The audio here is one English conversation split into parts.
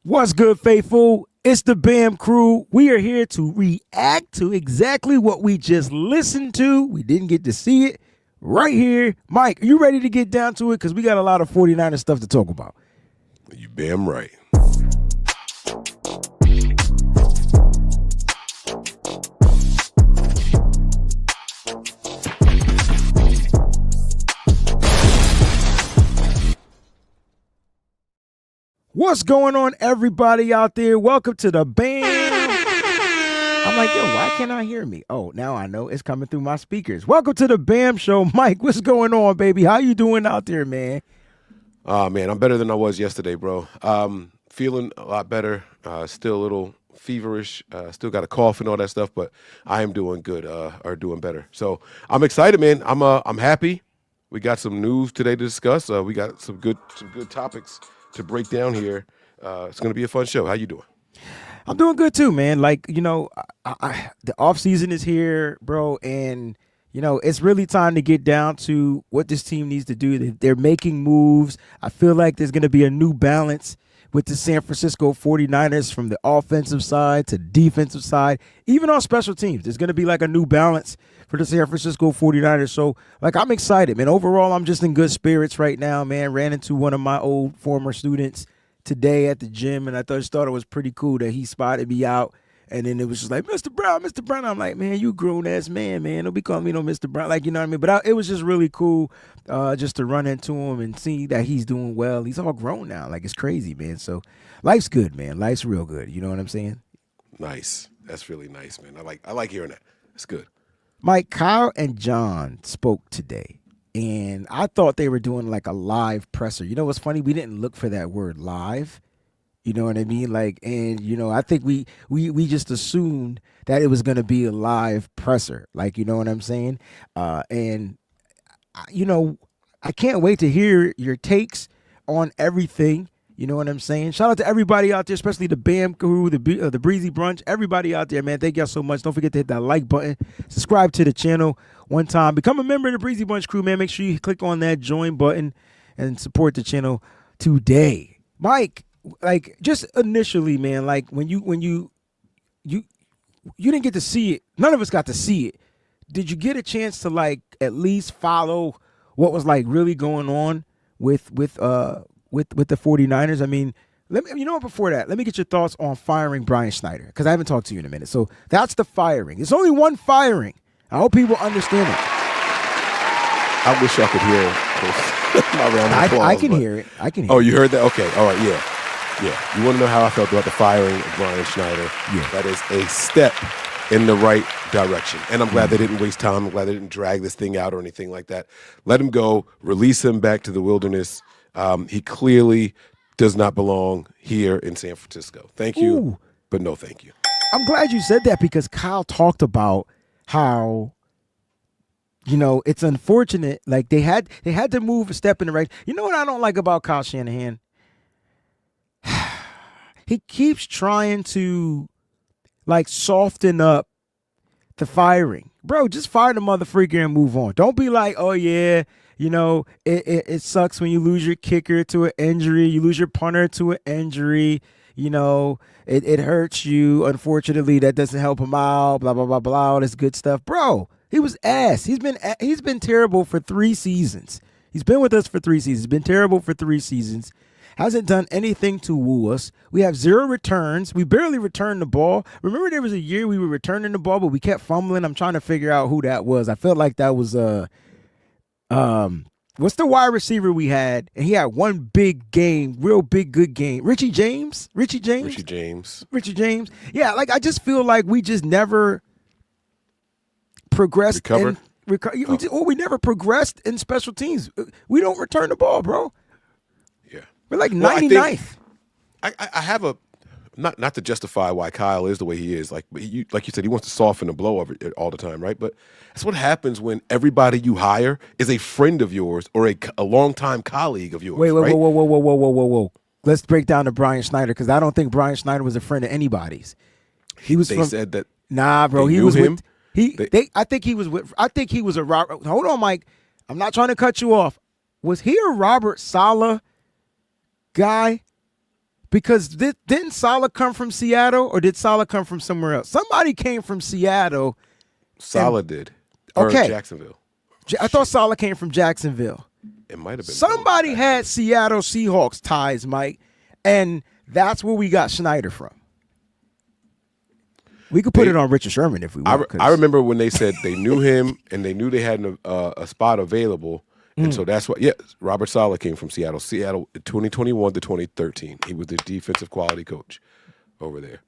What's good, faithful? It's the BAM crew. We are here to react to exactly what we just listened to. We didn't get to see it right here. Mike, are you ready to get down to it? Because we got a lot of 49ers stuff to talk about. You damn right. What's going on, everybody out there? Welcome to the BAM. I'm like, yo, why can't I hear me? Oh, now I know it's coming through my speakers. Welcome to the BAM show. Mike, what's going on, baby? How you doing out there, man? Man, I'm better than I was yesterday, bro. Feeling a lot better. Still a little feverish. Still got a cough and all that stuff, but I am doing good, or doing better. So I'm excited, man. I'm happy. We got some news today to discuss. We got some good topics to break down here. It's gonna be a fun show. How you doing? I'm doing good too, man. Like, you know, the off season is here, bro, and you know, it's really time to get down to what this team needs to do. They're making moves. I feel like there's going to be a new balance with the San Francisco 49ers from the offensive side to defensive side, even on special teams. There's going to be like a new balance for the San Francisco 49ers. So, like, I'm excited, man. Overall, I'm just in good spirits right now, man. Ran into one of my old former students today at the gym, and I just thought it was pretty cool that he spotted me out. And then it was just like, Mr. Brown, Mr. Brown. I'm like, man, you grown-ass man. Don't be calling me no Mr. Brown. Like, you know what I mean? But it was just really cool just to run into him and see that he's doing well. He's all grown now. Like, it's crazy, man. So life's good, man. Life's real good. You know what I'm saying? Nice. That's really nice, man. I like hearing that. It's good. Mike, Kyle and John spoke today, and I thought they were doing like a live presser. You know what's funny? We didn't look for that word live. You know what I mean? Like, and you know, I think we just assumed that it was going to be a live presser. Like, you know what I'm saying? And you know, I can't wait to hear your takes on everything. You know what I'm saying? Shout out to everybody out there, especially the BAM crew, the Breezy Brunch, everybody out there, man. Thank y'all so much. Don't forget to hit that like button, subscribe to the channel one time, become a member of the Breezy Brunch crew, man. Make sure you click on that join button and support the channel today. Mike, like, just initially, man, like when you didn't get to see it, none of us got to see it. Did you get a chance to like at least follow what was like really going on with the 49ers? I mean, before that, let me get your thoughts on firing Brian Schneider, because I haven't talked to you in a minute. So that's the firing. It's only one firing. I hope people understand it. I wish y'all could hear my round of applause, I can hear it. I can hear it. Oh, you heard that? Okay. All right. Yeah. Yeah. You want to know how I felt about the firing of Brian Schneider? Yeah. That is a step in the right direction. And I'm glad they didn't waste time. I'm glad they didn't drag this thing out or anything like that. Let him go. Release him back to the wilderness. He clearly does not belong here in San Francisco. Thank you, Ooh. but no thank you. I'm glad you said that, because Kyle talked about how, you know, it's unfortunate. Like they had to move a step in the right. You know what I don't like about Kyle Shanahan? He keeps trying to like soften up the firing. Bro, just fire the motherfucker and move on. Don't be like, oh yeah, you know, it sucks when you lose your kicker to an injury, you lose your punter to an injury, you know, it hurts you. Unfortunately, that doesn't help him out, blah, blah, blah, blah, all this good stuff. Bro, he was ass. He's been terrible for 3 seasons. He's been with us for 3 seasons. He's been terrible for 3 seasons. Hasn't done anything to woo us. We have 0 returns. We barely returned the ball. Remember, there was a year we were returning the ball, but we kept fumbling. I'm trying to figure out who that was. I felt like that was what's the wide receiver we had? And he had one big game, real big good game. Richie James. Yeah, like I just feel like we just never progressed. Recovered? We never progressed in special teams. We don't return the ball, bro. We're like 99th. I have a not to justify why Kyle is the way he is. Like you said, he wants to soften the blow of it all the time, right? But that's what happens when everybody you hire is a friend of yours or a longtime colleague of yours. Wait, right? whoa. Let's break down to Brian Schneider, because I don't think Brian Schneider was a friend of anybody's. They said that. Nah, bro. He was him. I think he was a Robert. Hold on, Mike. I'm not trying to cut you off. Was he a Robert Saleh guy? Because didn't Salah come from Seattle, or did Salah come from somewhere else? Somebody came from Seattle. Salah did. Or Okay. Jacksonville. I thought Salah came from Jacksonville. It might have been. Somebody had Seattle Seahawks ties, Mike, and that's where we got Schneider from. We could put it on Richard Sherman if we want. I remember when they said they knew him and they knew they had a spot available. And so that's what, Robert Saleh came from Seattle. Seattle, 2021 to 2013. He was the defensive quality coach over there.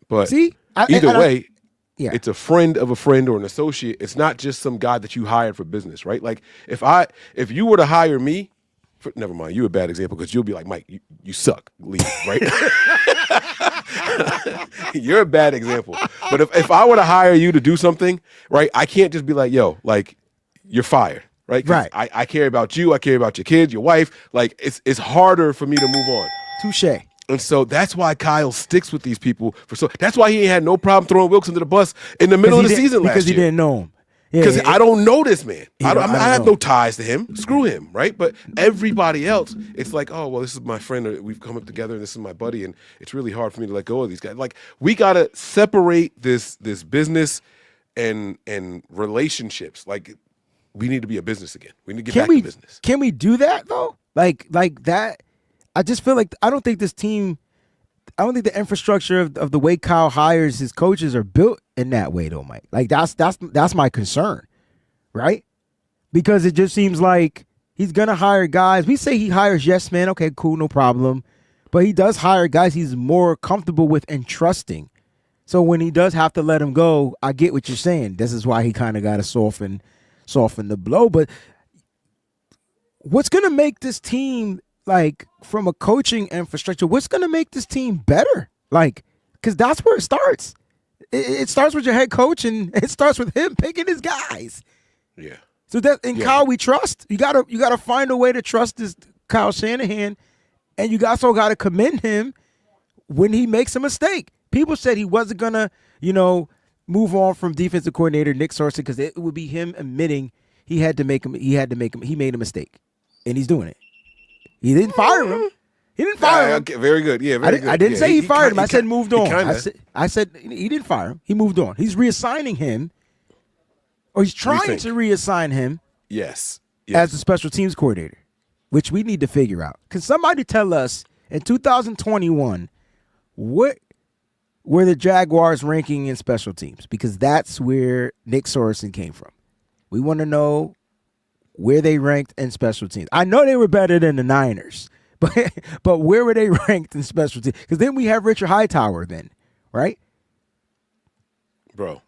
But either way, it's a friend of a friend or an associate. It's not just some guy that you hired for business, right? Like if you were to hire me, never mind, you're a bad example because you'll be like, Mike, you suck, leave, right? You're a bad example. But if I were to hire you to do something, right, I can't just be like, yo, like, you're fired. Right. I care about you. I care about your kids, your wife. Like it's harder for me to move on. Touche. And so that's why Kyle sticks with these people that's why he had no problem throwing Wilkes under the bus in the middle of the season last year. Because he didn't know him. Because I don't know this man. I have no ties to him. Screw him, right? But everybody else, it's like, oh, well, this is my friend. We've come up together, and this is my buddy, and it's really hard for me to let go of these guys. Like, we got to separate this business and relationships. Like, we need to be a business again. We need to get back to business. Can we do that, though? Like that? I just feel like I don't think the infrastructure of the way Kyle hires his coaches are built in that way, though, Mike. Like that's my concern, right? Because it just seems like he's gonna hire guys. We say he hires yes men, okay, cool, no problem. But he does hire guys he's more comfortable with and trusting. So when he does have to let him go, I get what you're saying. This is why he kind of got to soften the blow. But what's gonna make this team, like, from a coaching infrastructure, what's going to make this team better? Like, because that's where it starts. It starts with your head coach, and it starts with him picking his guys. Yeah. So that Kyle, we trust. You gotta find a way to trust this Kyle Shanahan, and you also got to commend him when he makes a mistake. People said he wasn't gonna, move on from defensive coordinator Nick Saban because it would be him admitting he made a mistake, and he's doing it. He didn't fire him. He didn't fire him. Okay, very good. Yeah, very good. I didn't say he fired him. I said moved on. I said he didn't fire him. He moved on. He's reassigning him, or he's trying to reassign him. Yes. As the special teams coordinator, which we need to figure out. Can somebody tell us in 2021 what were the Jaguars ranking in special teams? Because that's where Nick Sorensen came from. We want to know where they ranked in special teams. I know they were better than the Niners, but where were they ranked in special teams? Because then we have Richard Hightower then, right? Bro,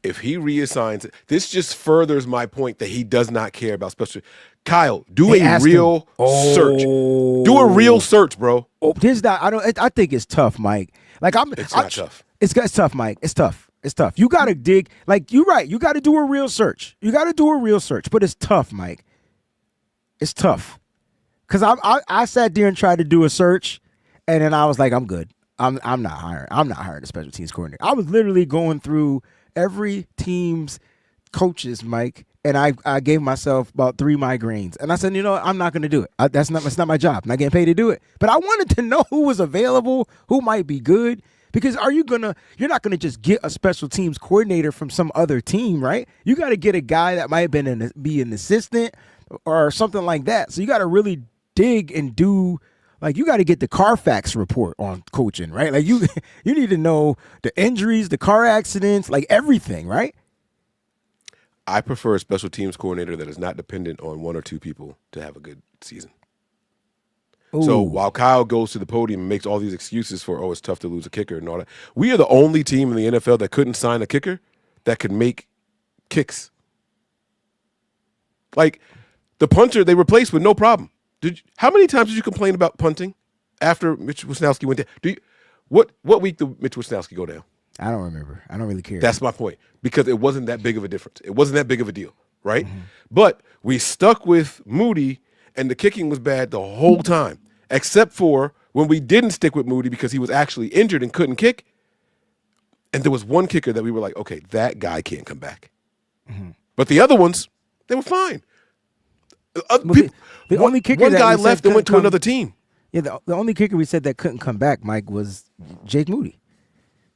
if he reassigns it, this just furthers my point that he does not care about special. Kyle, do a real search. Do a real search, bro. I think it's tough, Mike. It's not tough. It's tough, Mike. It's tough. It's tough. You got to dig. Like, you're right. You got to do a real search. But it's tough, Mike. It's tough. Because I sat there and tried to do a search, and then I was like, I'm good. I'm not hiring a special teams coordinator. I was literally going through every team's coaches, Mike, and I gave myself about 3 migraines. And I said, I'm not going to do it. That's not my job. I'm not getting paid to do it. But I wanted to know who was available, who might be good. Because you're not gonna just get a special teams coordinator from some other team, right? You got to get a guy that might be an assistant or something like that. So you got to really dig and do, like, you got to get the Carfax report on coaching, right? Like you need to know the injuries, the car accidents, like everything, right? I prefer a special teams coordinator that is not dependent on 1 or 2 people to have a good season. Ooh. So while Kyle goes to the podium and makes all these excuses for, it's tough to lose a kicker and all that, we are the only team in the NFL that couldn't sign a kicker that could make kicks. Like, the punter they replaced with no problem. How many times did you complain about punting after Mitch Wisnowski went down? What week did Mitch Wisnowski go down? I don't remember. I don't really care. That's my point. Because it wasn't that big of a difference. It wasn't that big of a deal, right? Mm-hmm. But we stuck with Moody, and the kicking was bad the whole time, except for when we didn't stick with Moody because he was actually injured and couldn't kick. And there was one kicker that we were like, okay, that guy can't come back. Mm-hmm. But the other ones, they were fine. The only kicker one guy left and went to another team. Yeah, the only kicker we said that couldn't come back, Mike, was Jake Moody.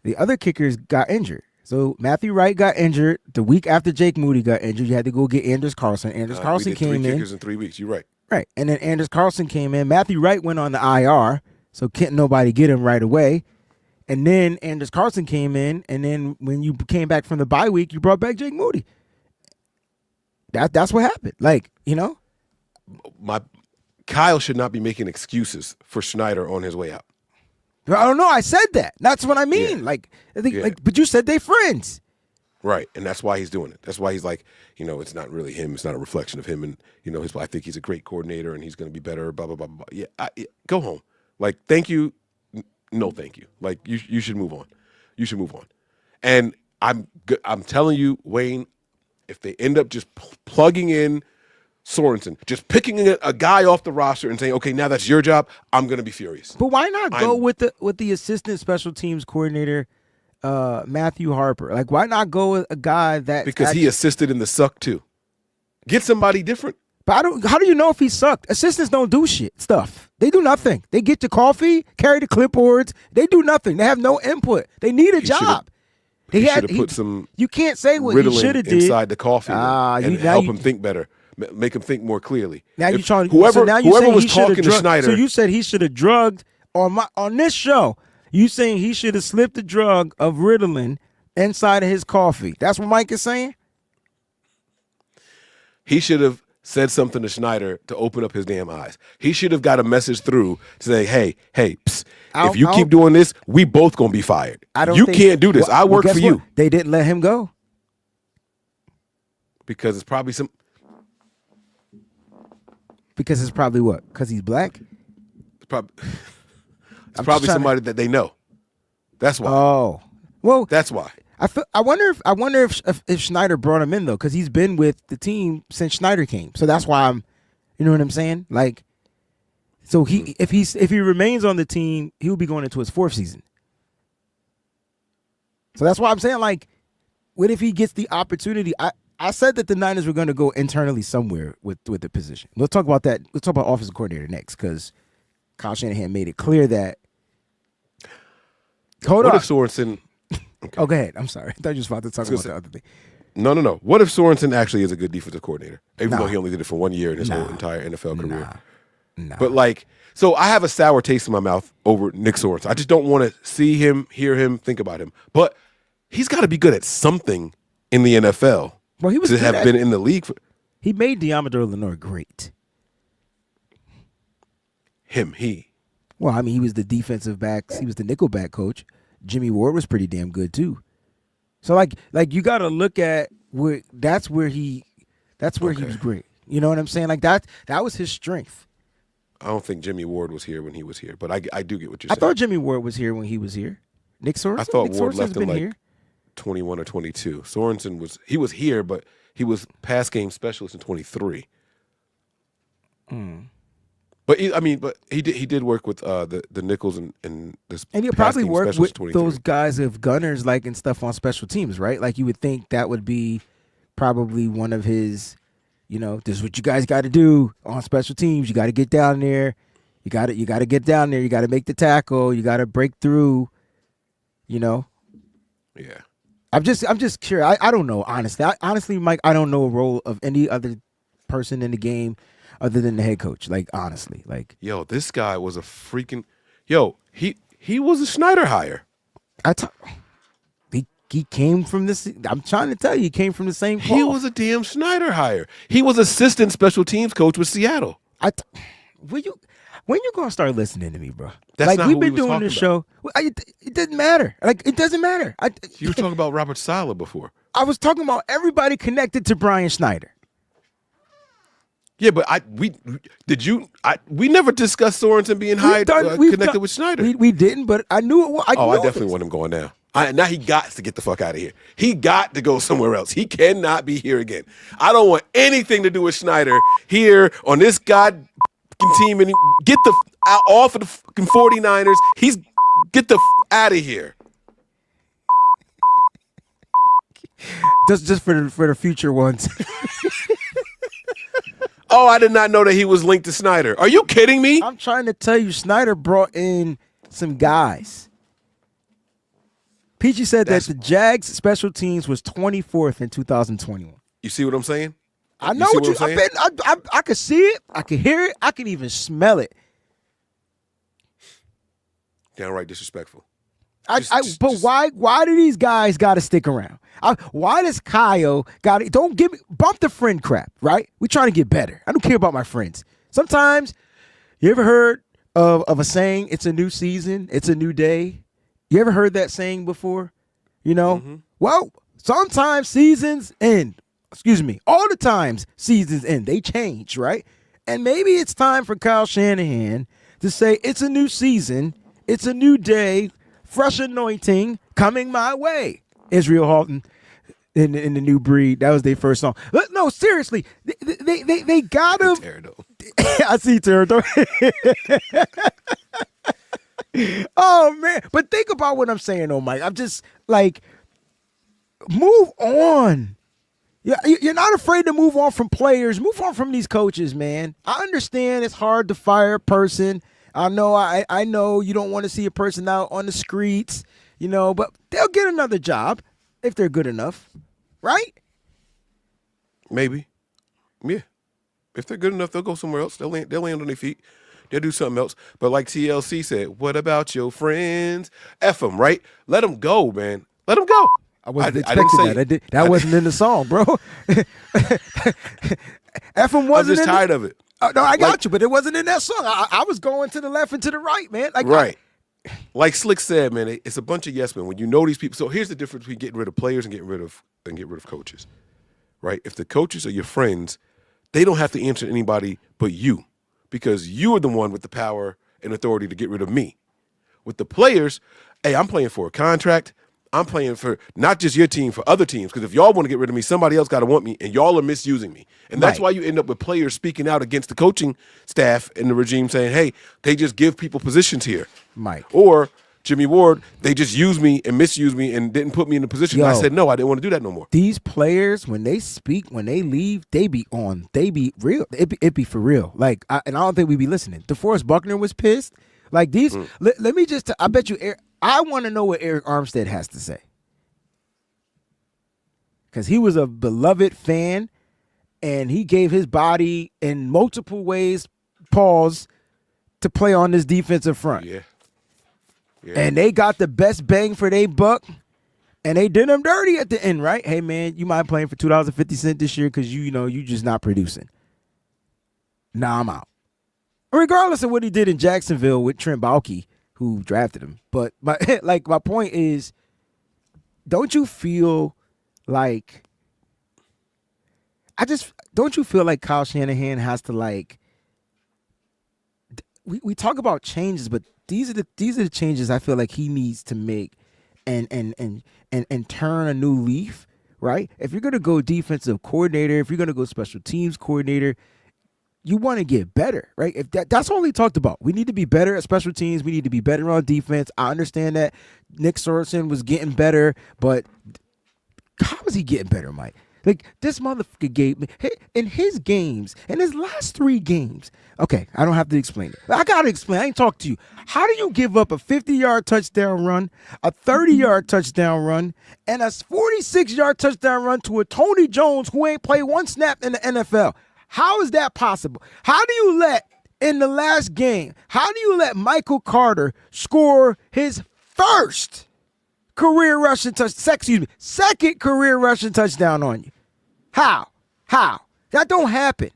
The other kickers got injured. So Matthew Wright got injured the week after Jake Moody got injured. You had to go get Anders Carlson. Anders We Carlson did three came in. kickers in 3 weeks. You're right. Right. And then Anders Carlson came in. Matthew Wright went on the IR, so can't nobody get him right away. And then Anders Carlson came in, and then when you came back from the bye week, you brought back Jake Moody. That's what happened. Like, Kyle should not be making excuses for Schneider on his way out. I don't know. I said that. That's what I mean. Yeah. Like, I think, but you said they friends. Right, and that's why he's doing it. That's why he's like, it's not really him. It's not a reflection of him. And I think he's a great coordinator, and he's going to be better. Blah blah blah blah. Yeah, go home. Like, thank you, no thank you. Like, you should move on. You should move on. And I'm telling you, Wayne, if they end up just plugging in Sorensen, just picking a guy off the roster and saying, okay, now that's your job, I'm going to be furious. But why not go with the assistant special teams coordinator? Matthew Harper. Like, why not go with a guy that because he assisted in the suck too. Get somebody different. But how do you know if he sucked? Assistants don't do stuff. They do nothing. They get the coffee, carry the clipboards. They do nothing. They have no input. They need a job. He should have put some. You can't say what he should have did inside the coffee and help him think better, make him think more clearly. Now you're trying. Whoever was talking to drugged, Schneider. So you said he should have drugged on this show. You saying he should have slipped the drug of Ritalin inside of his coffee. That's what Mike is saying? He should have said something to Schneider to open up his damn eyes. He should have got a message through to say, hey, psst, if you keep doing this, we both going to be fired. You can't do this. I work for you. They didn't let him go. Because it's probably Because it's probably what? Because he's black? It's probably somebody that they know. That's why. Oh, well, that's why. I wonder if Schneider brought him in though, because he's been with the team since Schneider came. So that's why you know what I'm saying? Like, so if he remains on the team, he'll be going into his 4th season. So that's why I'm saying, like, what if he gets the opportunity? I said that the Niners were going to go internally somewhere with the position. We'll talk about that. We'll talk about offensive coordinator next, because Kyle Shanahan made it clear that. Hold on. What if Sorensen? Okay. Oh, go ahead. I'm sorry. I thought you were about to talk about the other thing. No. What if Sorensen actually is a good defensive coordinator, even though he only did it for 1 year in his whole entire NFL career? But like, so I have a sour taste in my mouth over Nick Sorensen. I just don't want to see him, hear him, think about him. But he's got to be good at something in the NFL. Well, he was to have been in the league. He made Diamador Lenore great. He. Well, I mean, he was the defensive backs. He was the nickel back coach. Jimmy Ward was pretty damn good too. So like you got to look at where he was great. You know what I'm saying? Like that was his strength. I don't think Jimmy Ward was here when he was here, but I do get what you're saying. I thought Jimmy Ward was here when he was here. Nick Sorensen. I thought Nick Ward Sorensen's left him been here. 21 or 22. Sorensen was here, but he was pass game specialist in 23. But he did work with the nickels and this. And he'll probably work with those guys of gunners like and stuff on special teams, right? Like you would think that would be probably one of his. This is what you guys got to do on special teams. You got to get down there. You got to get down there. You got to make the tackle. You got to break through. Yeah. I'm just curious. I don't know, honestly. Honestly, Mike, I don't know a role of any other person in the game other than the head coach. Like, honestly. Like, yo, this guy was a freaking he was a Schneider hire. He came from this. I'm trying to tell you, he came from the same cloth. He was a damn Schneider hire. He was assistant special teams coach with Seattle. When you gonna start listening to me, bro? That's like not we've who been we was doing this talking show. It doesn't matter. Like it doesn't matter. You were talking about Robert Saleh before. I was talking about everybody connected to Brian Schneider. Yeah, but we never discussed Sorensen being hired connected with Schneider. We didn't, but I knew it. I definitely want him going now. Now he got to get the fuck out of here. He got to go somewhere else. He cannot be here again. I don't want anything to do with Schneider here on this god team. And get the off of the fucking 49ers. Get the out of here. Just for the future ones. Oh, I did not know that he was linked to Snyder. Are you kidding me? I'm trying to tell you, Snyder brought in some guys. Peachy said that the Jags special teams was 24th in 2021. You see what I'm saying? I know what you. I've been. I could see it. I could hear it. I can even smell it. Downright disrespectful. But why do these guys got to stick around? Why does Kyle got to? Don't give me bump the friend crap, right? We trying to get better. I don't care about my friends. Sometimes, you ever heard of a saying? It's a new season. It's a new day. You ever heard that saying before? You know. Mm-hmm. Well, sometimes seasons end. Excuse me. All the times seasons end. They change, right? And maybe it's time for Kyle Shanahan to say it's a new season. It's a new day. Fresh anointing coming my way. Israel Houghton in the New Breed. That was their first song. No, seriously, they got him. I see Territory. Oh man, but think about what I'm saying, though, Mike. I'm just like, move on. You're not afraid to move on from players. Move on from these coaches, man. I understand it's hard to fire a person. I know I know you don't want to see a person out on the streets, you know, but they'll get another job if they're good enough, right? Maybe. Yeah. If they're good enough, they'll go somewhere else. They'll land on their feet. They'll do something else. But like TLC said, what about your friends? F them, right? Let them go, man. Let them go. I wasn't expecting that. That wasn't in the song, bro. F them wasn't. I'm just tired of it. No, I got you, but it wasn't in that song. I was going to the left and to the right, man. Right. Like Slick said, man, it's a bunch of yes men. When you know these people, so here's the difference between getting rid of players and getting rid of coaches, right? If the coaches are your friends, they don't have to answer to anybody but you, because you are the one with the power and authority to get rid of me. With the players, hey, I'm playing for a contract. I'm playing for not just your team, for other teams. Because if y'all want to get rid of me, somebody else got to want me, and y'all are misusing me. And that's why you end up with players speaking out against the coaching staff and the regime saying, hey, they just give people positions here. Mike. Or Jimmy Ward, they just used me and misused me and didn't put me in a position. I said, no, I didn't want to do that no more. These players, when they speak, when they leave, they be real. It be for real. Like, and I don't think we be listening. DeForest Buckner was pissed. Like these, let me just, I bet you, I want to know what Eric Armstead has to say. Because he was a beloved fan, and he gave his body in multiple ways, pause, to play on this defensive front. Yeah. And they got the best bang for their buck, and they did him dirty at the end, right? Hey, man, you might playing for $2.50 this year because you just not producing. Nah, I'm out. Regardless of what he did in Jacksonville with Trent Baalke, who drafted him. But my point is, don't you feel like Kyle Shanahan has to, like, we talk about changes, but these are the changes I feel like he needs to make and turn a new leaf, right? If you're gonna go defensive coordinator, if you're gonna go special teams coordinator, you want to get better, right? If that's all he talked about. We need to be better at special teams. We need to be better on defense. I understand that Nick Sorensen was getting better, but how was he getting better, Mike? Like, this motherfucker gave me, in his games, in his last 3 games, okay, I don't have to explain it. I got to explain. I ain't talk to you. How do you give up a 50-yard touchdown run, a 30-yard touchdown run, and a 46-yard touchdown run to a Tony Jones who ain't played one snap in the NFL? How is that possible? How do you let, in the last game, Michael Carter score his second career rushing touchdown on you? How? That don't happen.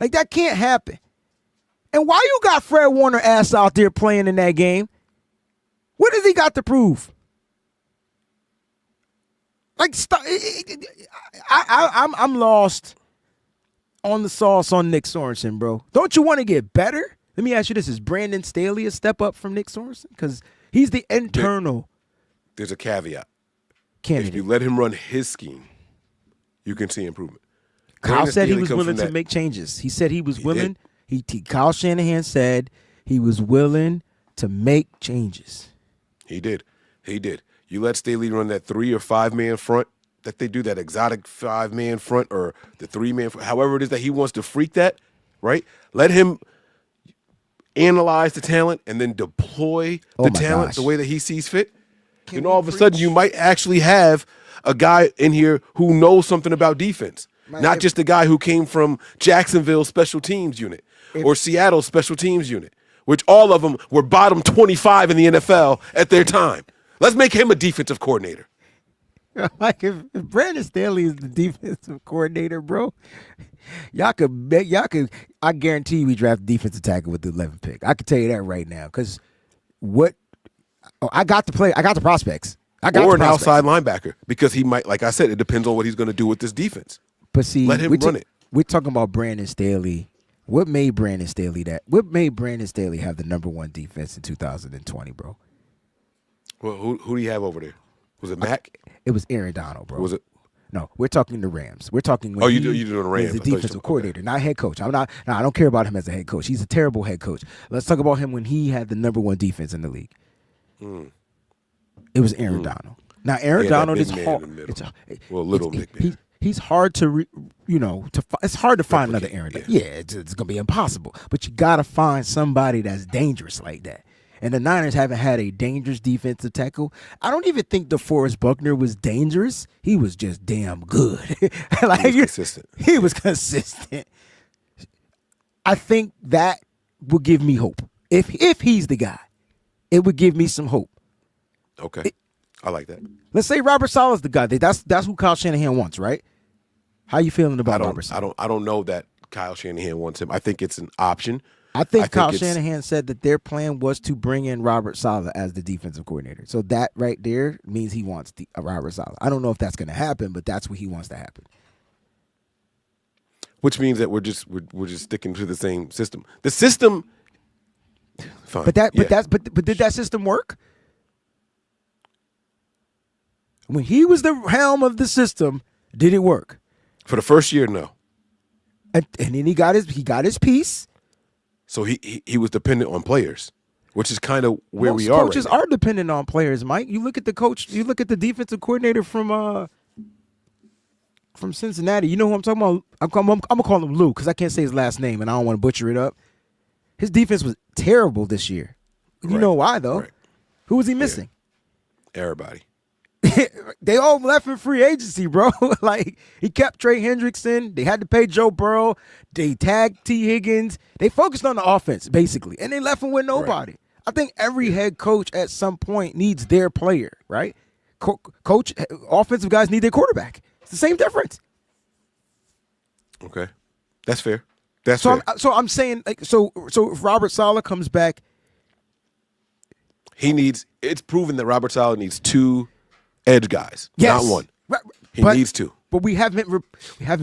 Like, that can't happen. And why you got Fred Warner ass out there playing in that game? What does he got to prove? Like, I'm lost on the sauce on Nick Sorensen, bro. Don't you want to get better? Let me ask you this. Is Brandon Staley a step up from Nick Sorensen? Because he's the internal. There's a caveat. Candidate. If you let him run his scheme, you can see improvement. Kyle said he was willing to make changes. He said he was willing. Kyle Shanahan said he was willing to make changes. He did. You let Staley run that 3 or 5 man front that they do, that exotic 5 man front or the 3 man front, however it is that he wants to freak that, right? Let him analyze the talent and then deploy Oh the my talent gosh. the way that he sees fit. Can And we all of a sudden, preach? you might actually have a guy in here who knows something about defense, Man, not just a guy who came from Jacksonville special teams unit or Seattle special teams unit, which all of them were bottom 25 in the NFL at their time. Let's make him a defensive coordinator. Like if Brandon Staley is the defensive coordinator, bro, I guarantee you we draft a defensive tackle with the 11th pick. I can tell you that right now. Because I got the prospects. Or an outside linebacker, because he might, like I said, it depends on what he's going to do with this defense. But see, let him run it. We're talking about Brandon Staley. What made Brandon Staley have the number one defense in 2020, bro? Well, who do you have over there? Was it Mac? It was Aaron Donald, bro. Was it? No, we're talking the Rams. We're talking when you're doing the Rams. He's a defensive coordinator, not head coach. I don't care about him as a head coach. He's a terrible head coach. Let's talk about him when he had the number one defense in the league. It was Aaron Donald. Now Aaron Donald is hard. He's hard to it's hard to find another Aaron. Yeah, it's gonna be impossible. But you gotta find somebody that's dangerous like that. And the Niners haven't had a dangerous defensive tackle. I don't even think DeForest Buckner was dangerous. He was just damn good. Like, he was consistent. He was consistent. I think that would give me hope. If he's the guy, it would give me some hope. Okay. I like that. Let's say Robert Saleh's the guy. That's who Kyle Shanahan wants, right? How you feeling about Robert Saleh? I don't know that Kyle Shanahan wants him. I think it's an option. I think Kyle Shanahan said that their plan was to bring in Robert Saleh as the defensive coordinator. So that right there means he wants Robert Saleh. I don't know if that's going to happen, but that's what he wants to happen. Which means that we're just sticking to the same system. The system, fine. But did that system work? When he was the helm of the system, did it work? For the first year, no. And then he got his piece. So he was dependent on players, which is kind of where Most we are. Coaches right now. are dependent on players, Mike. You look at the coach. You look at the defensive coordinator from Cincinnati. You know who I'm talking about? I'm gonna call him Lou because I can't say his last name and I don't want to butcher it up. His defense was terrible this year. You know why though? Right. Who was he missing? Yeah. Everybody. They all left in free agency, bro. Like, he kept Trey Hendrickson. They had to pay Joe Burrow. They tagged T. Higgins. They focused on the offense, basically, and they left him with nobody. Right. I think every head coach at some point needs their player, right? Coach, offensive guys need their quarterback. It's the same difference. Okay. That's fair. That's fair. I'm saying, like, so if Robert Saleh comes back, it's proven that Robert Saleh needs two edge guys, yes, not one. He needs two. But we haven't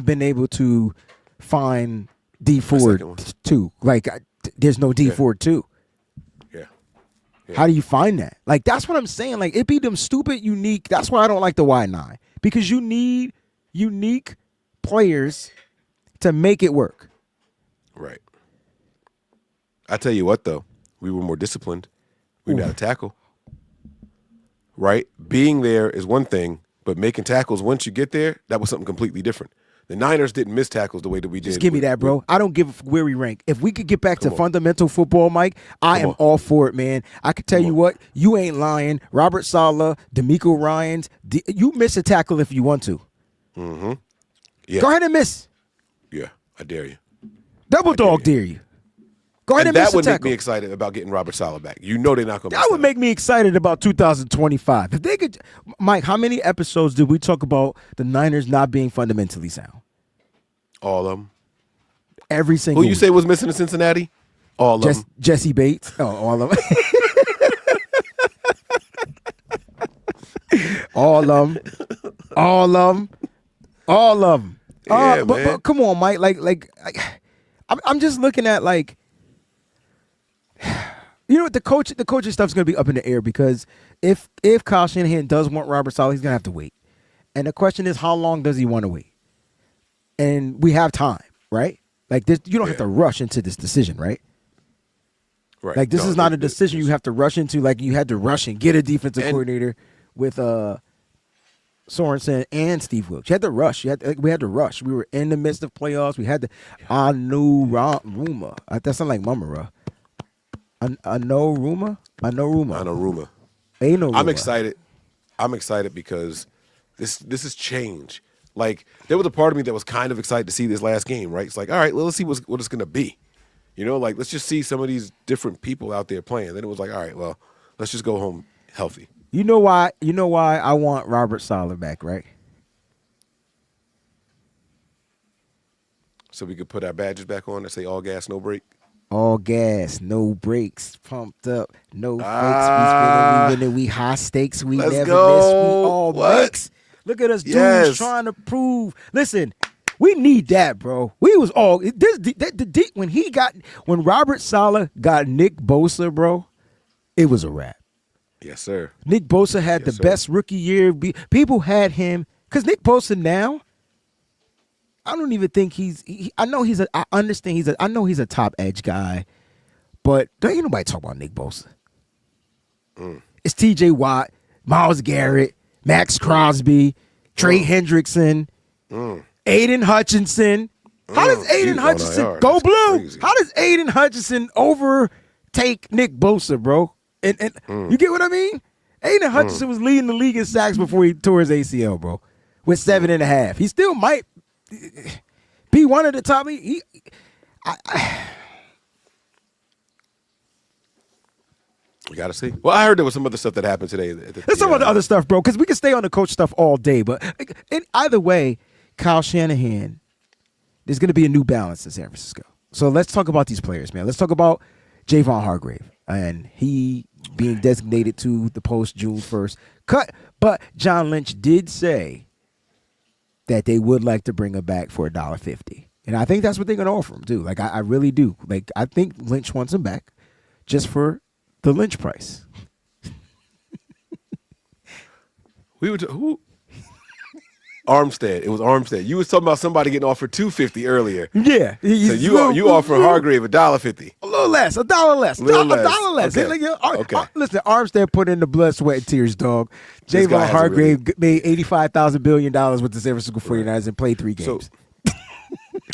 been able to find D Ford 2. Like, there's no D Ford 2. Yeah. How do you find that? Like, that's what I'm saying. Like, it be them stupid, unique. That's why I don't like the Y9. Because you need unique players to make it work. Right. I tell you what, though. We were more disciplined. We got to tackle. Right? Being there is one thing, but making tackles once you get there, that was something completely different. The Niners didn't miss tackles the way that we did. Just give me that, bro. I don't give where we rank. If we could get back to fundamental football, Mike, I am all for it, man. I can tell you what, you ain't lying. Robert Saleh, DeMeco Ryans, you miss a tackle if you want to. Mm-hmm. Yeah. Go ahead and miss. Yeah, I dare you. Double dog dare you. Go ahead and miss a tackle. That would make me excited about getting Robert Saleh back. You know they're not going to. That would make me excited about 2025. If they could, Mike, how many episodes did we talk about the Niners not being fundamentally sound? All of them. Every single. Who you say was missing in Cincinnati? All of them. Jesse Bates. Oh, all of them. All of them. All of them. All of them. Yeah, but come on, Mike. I'm just looking at you know what, the coaching stuff's gonna be up in the air because if Kyle Shanahan does want Robert Saleh, he's gonna have to wait. And the question is, how long does he want to wait? And we have time, right? Like this, you don't have to rush into this decision, right? Right. Like this is not a decision you have to rush into. Like you had to rush and get a defensive coordinator with Sorensen and Steve Wilkes. You had to rush. We had to rush. We were in the midst of playoffs. We had to. Rumor. That sounds like Mumura. No rumor. I know rumor. Ain't no rumor. I'm excited because this is change. Like, there was a part of me that was kind of excited to see this last game, right? It's like, all right, well, let's see what it's going to be. You know, like, let's just see some of these different people out there playing. Then it was like, all right, well, let's just go home healthy. You know why I want Robert Saleh back, right? So we could put our badges back on and say all gas, no brake. All gas, no brakes, pumped up, no brakes. We winning, we high stakes, we Let's never go. miss, we all breaks. Look at us dudes trying to prove. Listen, we need that, bro. We was all when Robert Saleh got Nick Bosa, bro, it was a wrap. Yes, sir. Nick Bosa had the best rookie year. People had him because Nick Bosa now. I don't even think I know he's a top edge guy, but there ain't nobody talk about Nick Bosa. It's T.J. Watt, Myles Garrett, Max Crosby, Trey Hendrickson, Aiden Hutchinson. How does Aiden Hutchinson go blue? Crazy. How does Aiden Hutchinson overtake Nick Bosa, bro? And you get what I mean? Aiden Hutchinson was leading the league in sacks before he tore his ACL, bro, with 7.5. He still might be one of the top. We got to see. Well, I heard there was some other stuff that happened today. Let's talk about the other stuff, bro, because we can stay on the coach stuff all day. But either way, Kyle Shanahan, there's going to be a new balance in San Francisco. So let's talk about these players, man. Let's talk about Javon Hargrave and he being designated to the post June 1st cut. But John Lynch did say that they would like to bring him back for $1.50. And I think that's what they're going to offer him, too. Like, I really do. Like, I think Lynch wants him back just for the Lynch price. Who? Armstead. It was Armstead. You was talking about somebody getting offered $2.50 earlier. Yeah. So you offer Hargrave $1.50. A little less. $1 less. $1 less. Okay. Listen, Armstead put in the blood, sweat, and tears, dog. Javon Hargrave made $85,000 billion with the San Francisco 49ers and played 3 games. So,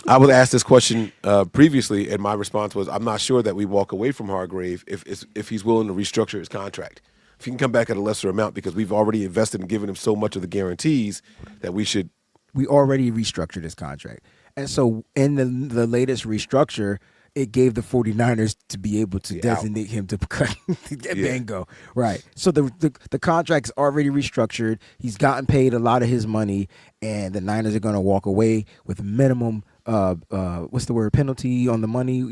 I was asked this question previously, and my response was, I'm not sure that we walk away from Hargrave if he's willing to restructure his contract. If he can come back at a lesser amount, because we've already invested and given him so much of the guarantees that we should. We already restructured his contract. And so in the latest restructure, it gave the 49ers to be able to designate him to cut bingo. Right. So the contract's already restructured. He's gotten paid a lot of his money, and the Niners are going to walk away with minimum what's the word, penalty on the money,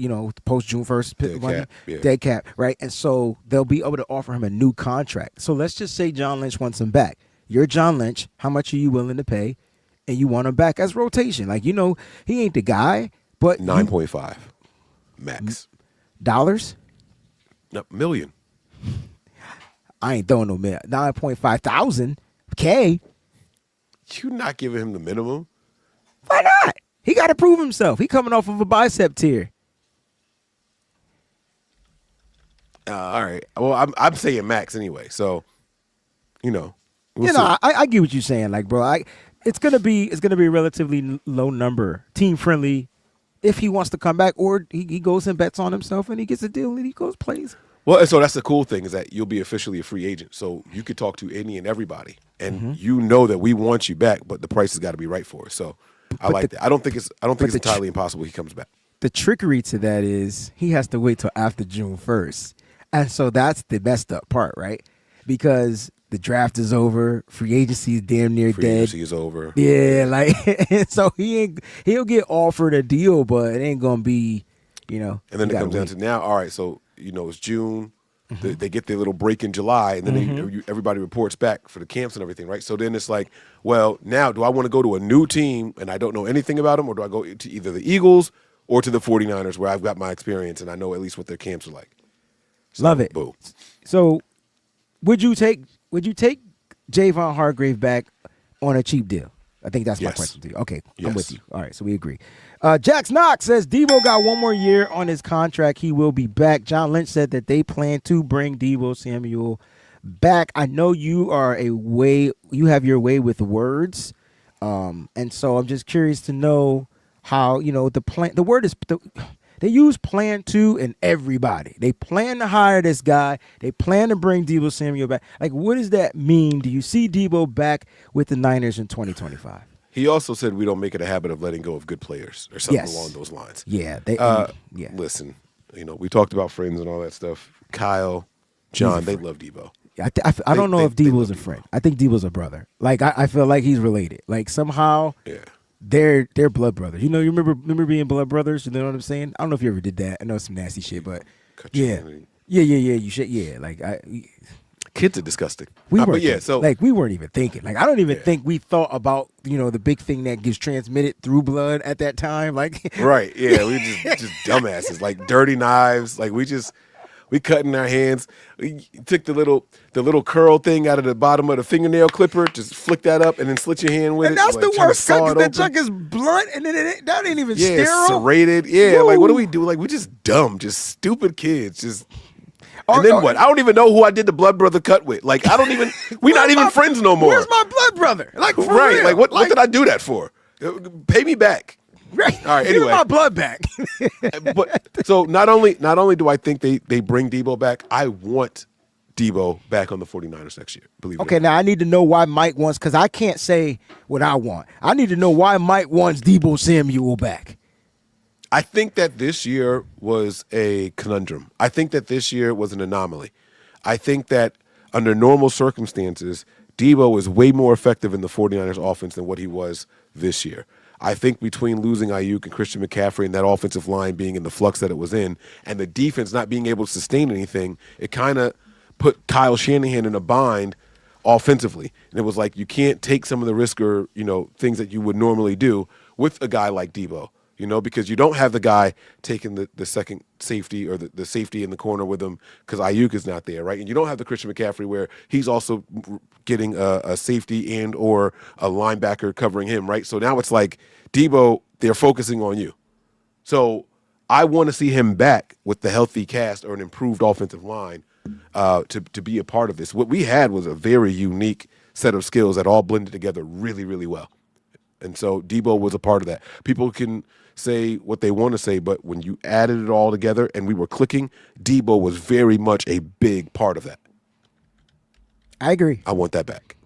post June 1st dead cap, right? And so they'll be able to offer him a new contract. So let's just say John Lynch wants him back. You're John Lynch. How much are you willing to pay? And you want him back as rotation. Like, he ain't the guy, but 9.5 max. Dollars? No, million. I ain't throwing no 9.5 thousand K. You not giving him the minimum? Why not? He got to prove himself. He coming off of a bicep tear. All right. Well, I'm saying max anyway. So, we'll see. I get what you're saying. Like, bro, it's gonna be a relatively low number, team friendly, if he wants to come back, or he goes and bets on himself and he gets a deal and he goes plays. Well, and so that's the cool thing, is that you'll be officially a free agent. So you could talk to any and everybody, and you know that we want you back, but the price has got to be right for us. So I like that. I don't think it's entirely impossible he comes back. The trickery to that is he has to wait till after June 1st. And so that's the messed up part, right? Because the draft is over, free agency is damn near dead. Free agency is over. Yeah, and so he'll get offered a deal, but it ain't gonna be, And then it comes down to now. All right, so it's June. They get their little break in July, and then everybody reports back for the camps and everything, right? So then it's like, well, now do I want to go to a new team and I don't know anything about them, or do I go to either the Eagles or to the 49ers, where I've got my experience and I know at least what their camps are like? So, love it. Boom. So would you take Javon Hargrave back on a cheap deal? I think that's my question to you. Okay, I'm with you. All right, so we agree. Jax Knox says Devo got one more year on his contract. He will be back. John Lynch said that they plan to bring Devo Samuel back. I know you are you have your way with words, and so I'm just curious to know how the word is. They use plan to and everybody. They plan to hire this guy. They plan to bring Deebo Samuel back. Like, what does that mean? Do you see Deebo back with the Niners in 2025? He also said we don't make it a habit of letting go of good players or something Yes. along those lines. Yeah. Yeah. Listen, we talked about friends and all that stuff. Kyle, John, they love Deebo. I don't know if Deebo's a friend. I think Deebo's a brother. Like, I feel like he's related. Like, somehow they're blood brothers. You remember being blood brothers? You know what I'm saying? I don't know if you ever did that. I know it's some nasty shit, but yeah. You should. Yeah, like kids are disgusting. We weren't even thinking. Like, I don't even think we thought about the big thing that gets transmitted through blood at that time. Like, right? Yeah, we just dumbasses. Like dirty knives. Like we cut in our hands. We took the little curl thing out of the bottom of the fingernail clipper, just flick that up, and then slit your hand with and it. That's like, the worst cut because that junk is blunt, and then that ain't even sterile. Serrated. Yeah, Woo. like what do we do? Like we just dumb, just stupid kids. Just. And then what? I don't even know who I did the blood brother cut with. Like I don't even. We're not even friends no more. Where's my blood brother? Like for right? real. Like what did I do that for? Pay me back. Right. All right. Give Anyway, my blood back. But so not only do I think they bring Deebo back, I want Deebo back on the 49ers next year. Believe it. Okay, now I need to know why Mike wants, because I can't say what I want. I need to know why Mike wants Deebo Samuel back. I think that this year was a conundrum. I think that this year was an anomaly. I think that under normal circumstances, Deebo is way more effective in the 49ers offense than what he was this year. I think between losing Ayuk and Christian McCaffrey and that offensive line being in the flux that it was in and the defense not being able to sustain anything, it kind of put Kyle Shanahan in a bind offensively. And it was like you can't take some of the risk or, things that you would normally do with a guy like Deebo, because you don't have the guy taking the second safety or the safety in the corner with him because Ayuk is not there, right? And you don't have the Christian McCaffrey where he's also getting a safety and or a linebacker covering him, right? So now it's like Deebo, they're focusing on you. So I want to see him back with the healthy cast or an improved offensive line to be a part of this. What we had was a very unique set of skills that all blended together really, really well. And so Deebo was a part of that. People can say what they want to say, but when you added it all together and we were clicking, Deebo was very much a big part of that. I agree. I want that back.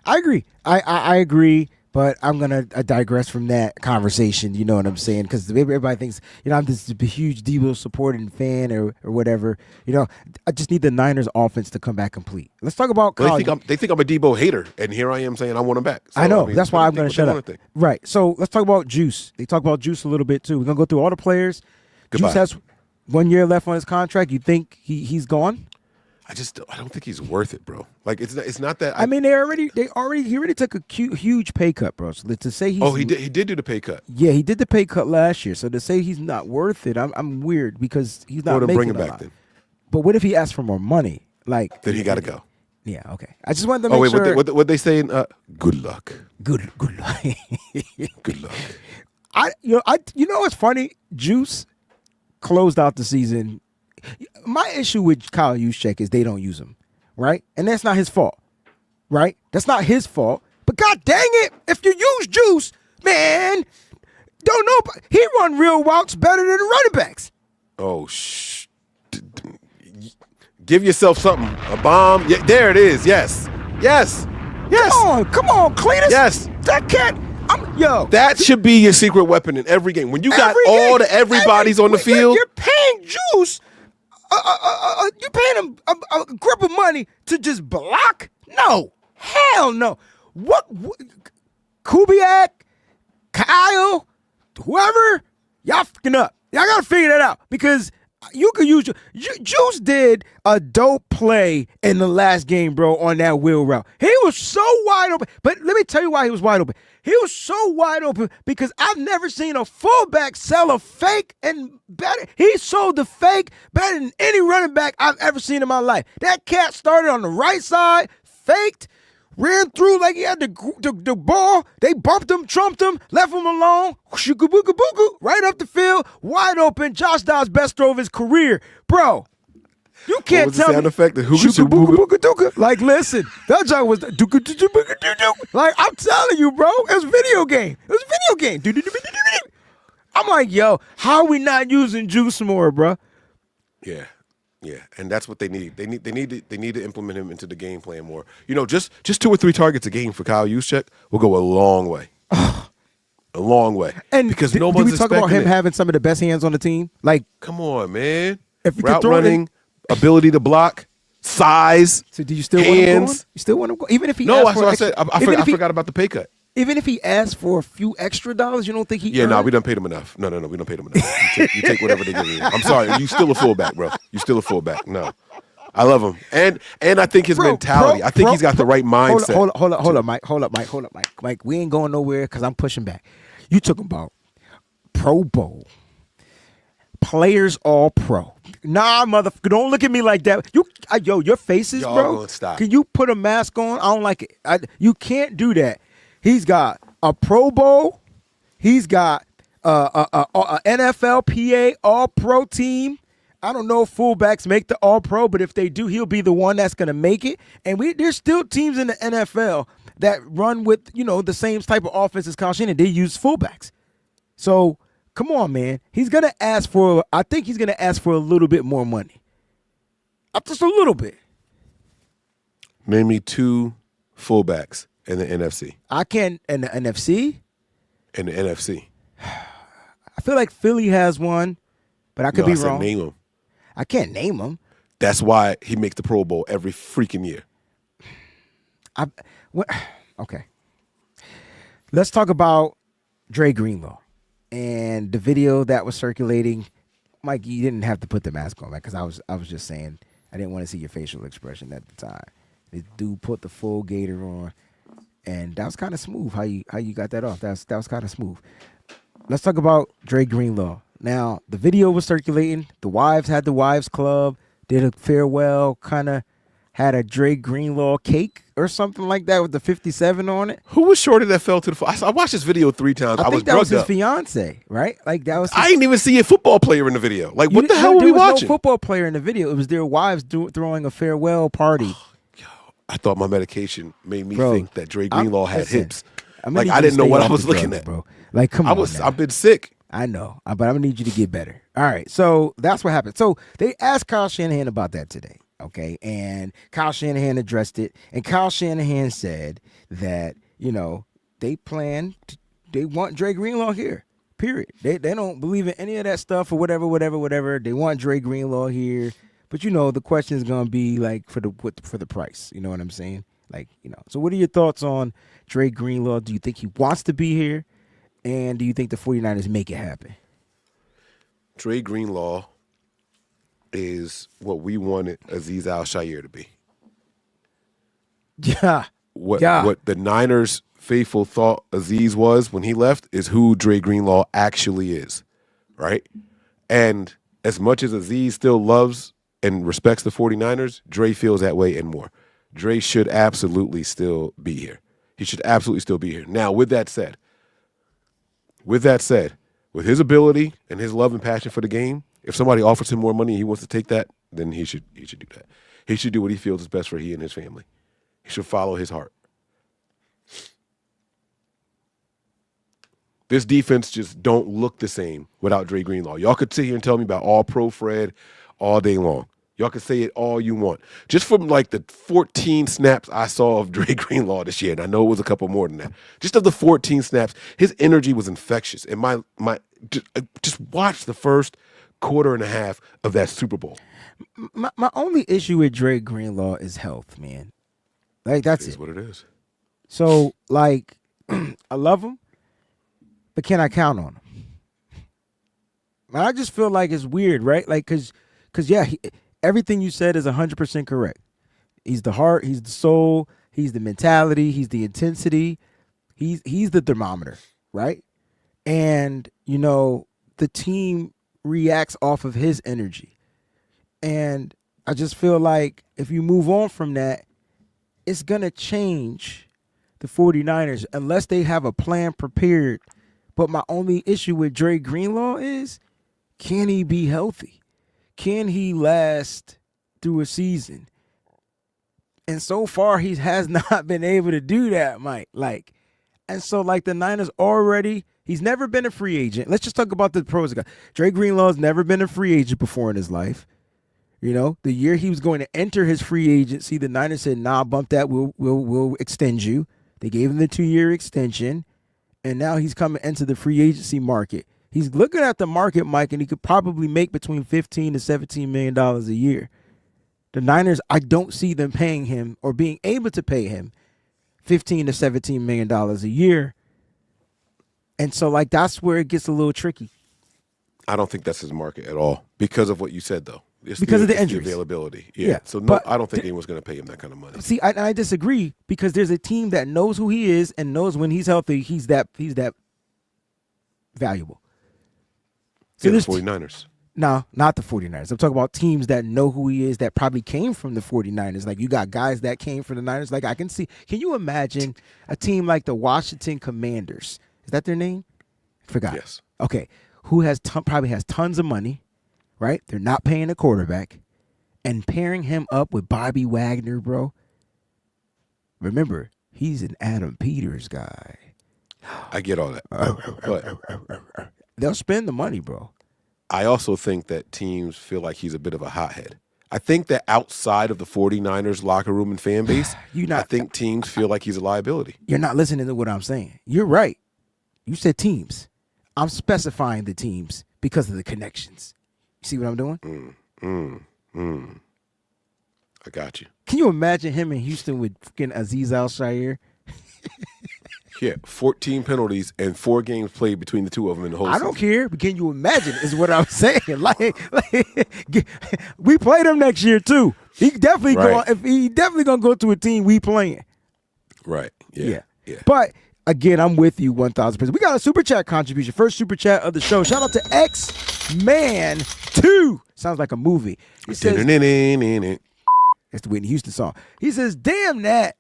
I agree. I agree, but I'm going to digress from that conversation, you know what I'm saying? Because everybody thinks, I'm this huge Deebo supporting fan or whatever. I just need the Niners offense to come back complete. Let's talk about college. They think I'm a Deebo hater, and here I am saying I want him back. So, I know. That's why I'm going to shut up. Right. So let's talk about Juice. They talk about Juice a little bit, too. We're going to go through all the players. Goodbye. Juice has 1 year left on his contract. You think he's gone? I don't think he's worth it, bro. Like it's not that. I mean, he already took a huge pay cut, bro. So to say he did do the pay cut. Yeah, he did the pay cut last year. So to say he's not worth it, I'm weird because he's not making bring him a back lot. then. But what if he asks for more money? Like then he got to go. Yeah, okay. I just wanted to make sure. What they saying? Good luck. Good luck. Good luck. What's funny? Juice closed out the season. My issue with Kyle Juszczyk is they don't use him, right? And that's not his fault, right? That's not his fault. But God dang it, if you use Juice, man, don't know. He run real routes better than the running backs. Oh, give yourself something. A bomb. Yeah, there it is. Yes. Come on, Cletus. Yes. That cat. That should be your secret weapon in every game. When you got everybody's on the field. You're paying Juice. You paying him a grip of money to just block? No, hell no. What Kubiak, Kyle, whoever, y'all fucking up. Y'all gotta figure that out because you could use Juice did a dope play in the last game, bro, on that wheel route. He was so wide open. But let me tell you why he was wide open. He was so wide open because I've never seen a fullback sell a fake and better. He sold the fake better than any running back I've ever seen in my life. That cat started on the right side, faked, ran through like he had the ball. They bumped him, trumped him, left him alone. Right up the field, wide open. Josh Dobbs' best throw of his career. Bro, You What can't was the tell sound me. effect? The hooga Shooka shooka booga booga. booga dooka. Like, listen, that joke was dooka. Like, I'm telling you, bro, it was a video game. It was a video game. I'm like, yo, how are we not using Juice more, bro? Yeah, yeah, and that's what they need. They need to implement him into the game plan more. You know, just 2 or 3 targets a game for Kyle Juszczyk will go a long way. A long way. And Because no did one's we talk about expecting him it. having some of the best hands on the team? Like, Come on, man. if you could Route throw it in- running, ability to block, size, so do you still want him going? hands. You still want him going? Even if he No, asked that's for what I extra, said. I even if he, forgot about the pay cut. even if he asked for a few extra dollars, you don't think he? Yeah, earned? no, we done paid him enough. No, we don't pay him enough. You take whatever they give you. I'm sorry, you still a fullback, bro. You still a fullback. No, I love him, and I think his mentality. I think he's got the right mindset. Hold up, Mike. Mike, we ain't going nowhere because I'm pushing back. You talking about Pro Bowl players, all pro? Nah, motherfucker, don't look at me like that. Your faces, Y'all bro. gonna stop. Can you put a mask on? I don't like it. You can't do that. He's got a Pro Bowl. He's got a NFLPA All Pro team. I don't know if fullbacks make the All Pro, but if they do, he'll be the one that's gonna make it. And there's still teams in the NFL that run with the same type of offense as Kyle Shanahan. They use fullbacks. So come on, man. He's gonna ask for. I think he's gonna ask for a little bit more money. Just a little bit. Name me 2 fullbacks in the NFC. I can't in the NFC. In the NFC. I feel like Philly has one, but I could be I said wrong. name them. I can't name them. That's why he makes the Pro Bowl every freaking year. Okay. Let's talk about Dre Greenlaw and the video that was circulating. Mike, you didn't have to put the mask on, because I was just saying I didn't want to see your facial expression at the time. The dude put the full gator on, and that was kind of smooth. How you got that off? That was kind of smooth. Let's talk about Dre Greenlaw. Now, the video was circulating. The wives had the wives club, did a farewell, kind of had a Dre Greenlaw cake or something like that with the 57 on it. Who was shorty that fell to the floor? I watched this video 3 times. I was think that was drugged his up. fiance, right? Like that was. I didn't even see a football player in the video. Like, what the hell were we There was watching? no football player in the video. It was their wives throwing a farewell party. I thought my medication made me Bro, think that Dre Greenlaw had listen, hips. I'm gonna Like, need I you to didn't know stay what I off was the looking drugs, at. bro. Like, come on. Now. I've been sick. I know, but I'm gonna need you to get better. All right, so that's what happened. So they asked Kyle Shanahan about that today, okay? And Kyle Shanahan addressed it, and Kyle Shanahan said that they want Dre Greenlaw here. Period. They don't believe in any of that stuff or whatever. They want Dre Greenlaw here, but the question is gonna be like for the price. You know what I'm saying? Like So what are your thoughts on Dre Greenlaw? Do you think he wants to be here? And do you think the 49ers make it happen? Dre Greenlaw is what we wanted Azeez Al-Shaair to be. Yeah. What the Niners faithful thought Azeez was when he left is who Dre Greenlaw actually is, right? And as much as Azeez still loves and respects the 49ers, Dre feels that way and more. Dre should absolutely still be here. He should absolutely still be here. Now, with that said, with his ability and his love and passion for the game, if somebody offers him more money and he wants to take that, then he should do that. He should do what he feels is best for he and his family. He should follow his heart. This defense just don't look the same without Dre Greenlaw. Y'all could sit here and tell me about all pro Fred all day long. Y'all can say it all you want. Just from like the 14 snaps I saw of Dre Greenlaw this year, and I know it was a couple more than that. Just of the 14 snaps, his energy was infectious. And just watch the first quarter and a half of that Super Bowl. My only issue with Dre Greenlaw is health, man. Like that's It is what it is. So like, I love him, but can I count on him? I just feel like it's weird, right? Like, cause yeah. Everything you said is 100% correct. He's the heart. He's the soul. He's the mentality. He's the intensity. He's the thermometer, right? And, the team reacts off of his energy. And I just feel like if you move on from that, it's going to change the 49ers unless they have a plan prepared. But my only issue with Dre Greenlaw is, can he be healthy? Can he last through a season. And so far, he has not been able to do that, Mike. Like, and so like the Niners already, he's never been a free agent. Let's just talk about the pros. Dre Greenlaw's never been a free agent before in his life. You know, the year he was going to enter his free agency, the Niners said, "Nah, bump that. We'll extend you." They gave him the 2-year extension, and now he's coming into the free agency market. He's looking at the market, Mike, and he could probably make between $15 to $17 million a year. The Niners, I don't see them paying him or being able to pay him $15 to $17 million a year. And so, like, that's where it gets a little tricky. I don't think that's his market at all because of what you said, though. Because of the injuries. The availability. Yeah. So, no, I don't think anyone's going to pay him that kind of money. See, I disagree because there's a team that knows who he is and knows when he's healthy, he's that valuable. So yeah, the 49ers. No, not the 49ers. I'm talking about teams that know who he is that probably came from the 49ers. Like, you got guys that came from the Niners. Like, I can see. Can you imagine a team like the Washington Commanders? Is that their name? I forgot. Yes. Okay. Who has probably has tons of money, right? They're not paying a quarterback. And pairing him up with Bobby Wagner, bro. Remember, he's an Adam Peters guy. I get all that. But they'll spend the money, bro. I also think that teams feel like he's a bit of a hothead. I think that outside of the 49ers locker room and fan base, I think teams feel like he's a liability. You're not listening to what I'm saying. You're right. You said teams. I'm specifying the teams because of the connections. You see what I'm doing? I got you. Can you imagine him in Houston with fucking Azeez Al-Shaair? Yeah, 14 penalties and 4 games played between the two of them in the whole season. I don't care, but can you imagine is what I'm saying. Like we play them next year too. He definitely definitely gonna go to a team we playing. Right. Yeah. But again, I'm with you 1,000%. We got a super chat contribution. First super chat of the show. Shout out to X-Man 2. Sounds like a movie. He says, that's the Whitney Houston song. He says, "Damn that.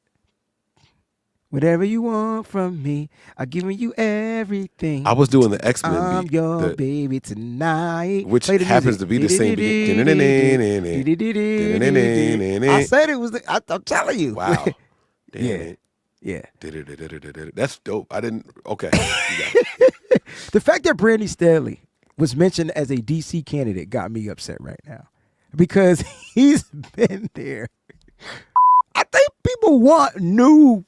Whatever you want from me, I'm giving you everything." I was doing the X-Men I'm beat. your baby tonight. Which happens to be the same beat. I said it was I'm telling you. Wow. Yeah. That's dope. I didn't. Okay. The fact that Brandon Staley was mentioned as a DC candidate got me upset right now because he's been there. I think people want new.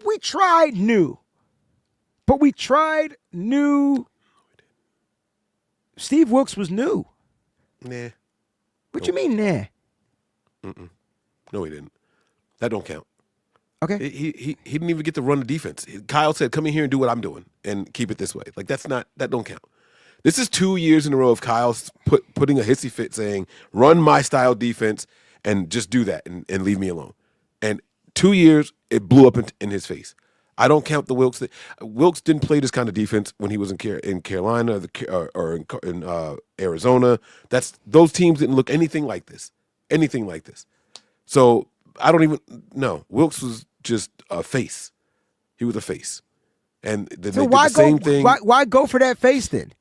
We tried new, but we tried new. Steve Wilkes was new. Nah. What you mean, nah? No, he didn't. That don't count. Okay. He didn't even get to run the defense. Kyle said, "Come in here and do what I'm doing and keep it this way." Like that don't count. This is 2 years in a row of Kyle putting a hissy fit saying, "Run my style defense and just do that and leave me alone." And 2 years, it blew up in his face. I don't count the Wilkes. Wilkes didn't play this kind of defense when he was in Carolina or in Arizona. Those teams didn't look anything like this. So I don't even know. Wilkes was just a face. He was a face. And then so they did the same thing. Why go for that face then?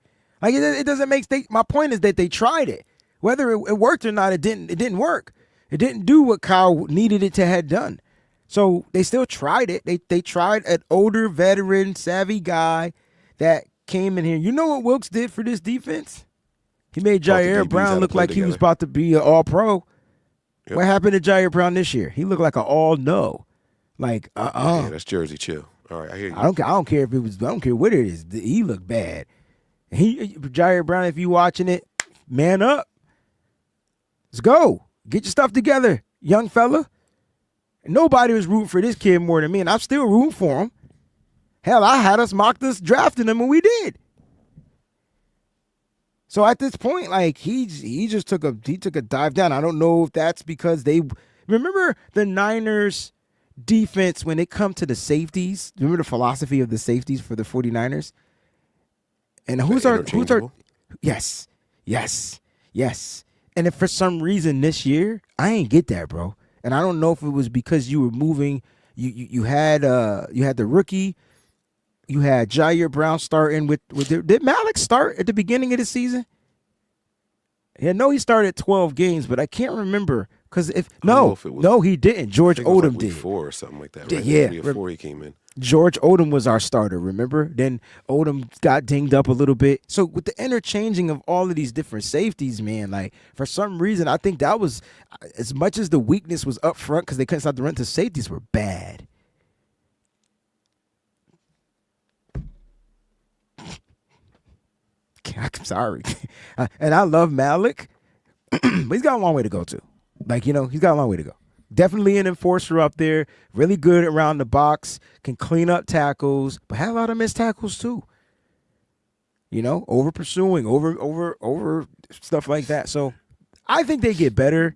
Like it doesn't make sense. My point is that they tried it. Whether it worked or not, it didn't work. It didn't do what Kyle needed it to have done. So they still tried it. They tried an older, veteran, savvy guy that came in here. You know what Wilkes did for this defense? He made Jair Brown look like he was about to be an all-pro. Yep. What happened to Jair Brown this year? He looked like an all-no. Like, Yeah, that's Jersey chill. All right, I hear you. I don't care if it was. I don't care what it is. He looked bad. Jair Brown, if you watching it, man up. Let's go. Get your stuff together, young fella. Nobody was rooting for this kid more than me, and I'm still rooting for him. Hell, I had us mocked us drafting him, and we did. So at this point, like he just took a dive down. I don't know if that's because they remember the Niners defense when it come to the safeties. Remember the philosophy of the safeties for the 49ers? And who's our yes. And if for some reason this year, I ain't get that, bro. And I don't know if it was because you were moving. You had the rookie. You had Jair Brown starting with did Malik start at the beginning of the season? Yeah, no, he started 12 games, but I can't remember because if I don't know no, if it was. no, he didn't. I George think it was like Odom week did. 4 or something like that, Yeah, right? yeah. 3 or 4 he came in. George Odom was our starter, remember? Then Odom got dinged up a little bit. So with the interchanging of all of these different safeties, man, like for some reason, I think that was as much as the weakness was up front because they couldn't stop the run. The safeties were bad. I'm sorry, and I love Malik, but he's got a long way to go too. Like he's got a long way to go. Definitely an enforcer up there. Really good around the box. Can clean up tackles, but had a lot of missed tackles too. Over pursuing, over stuff like that. So I think they get better,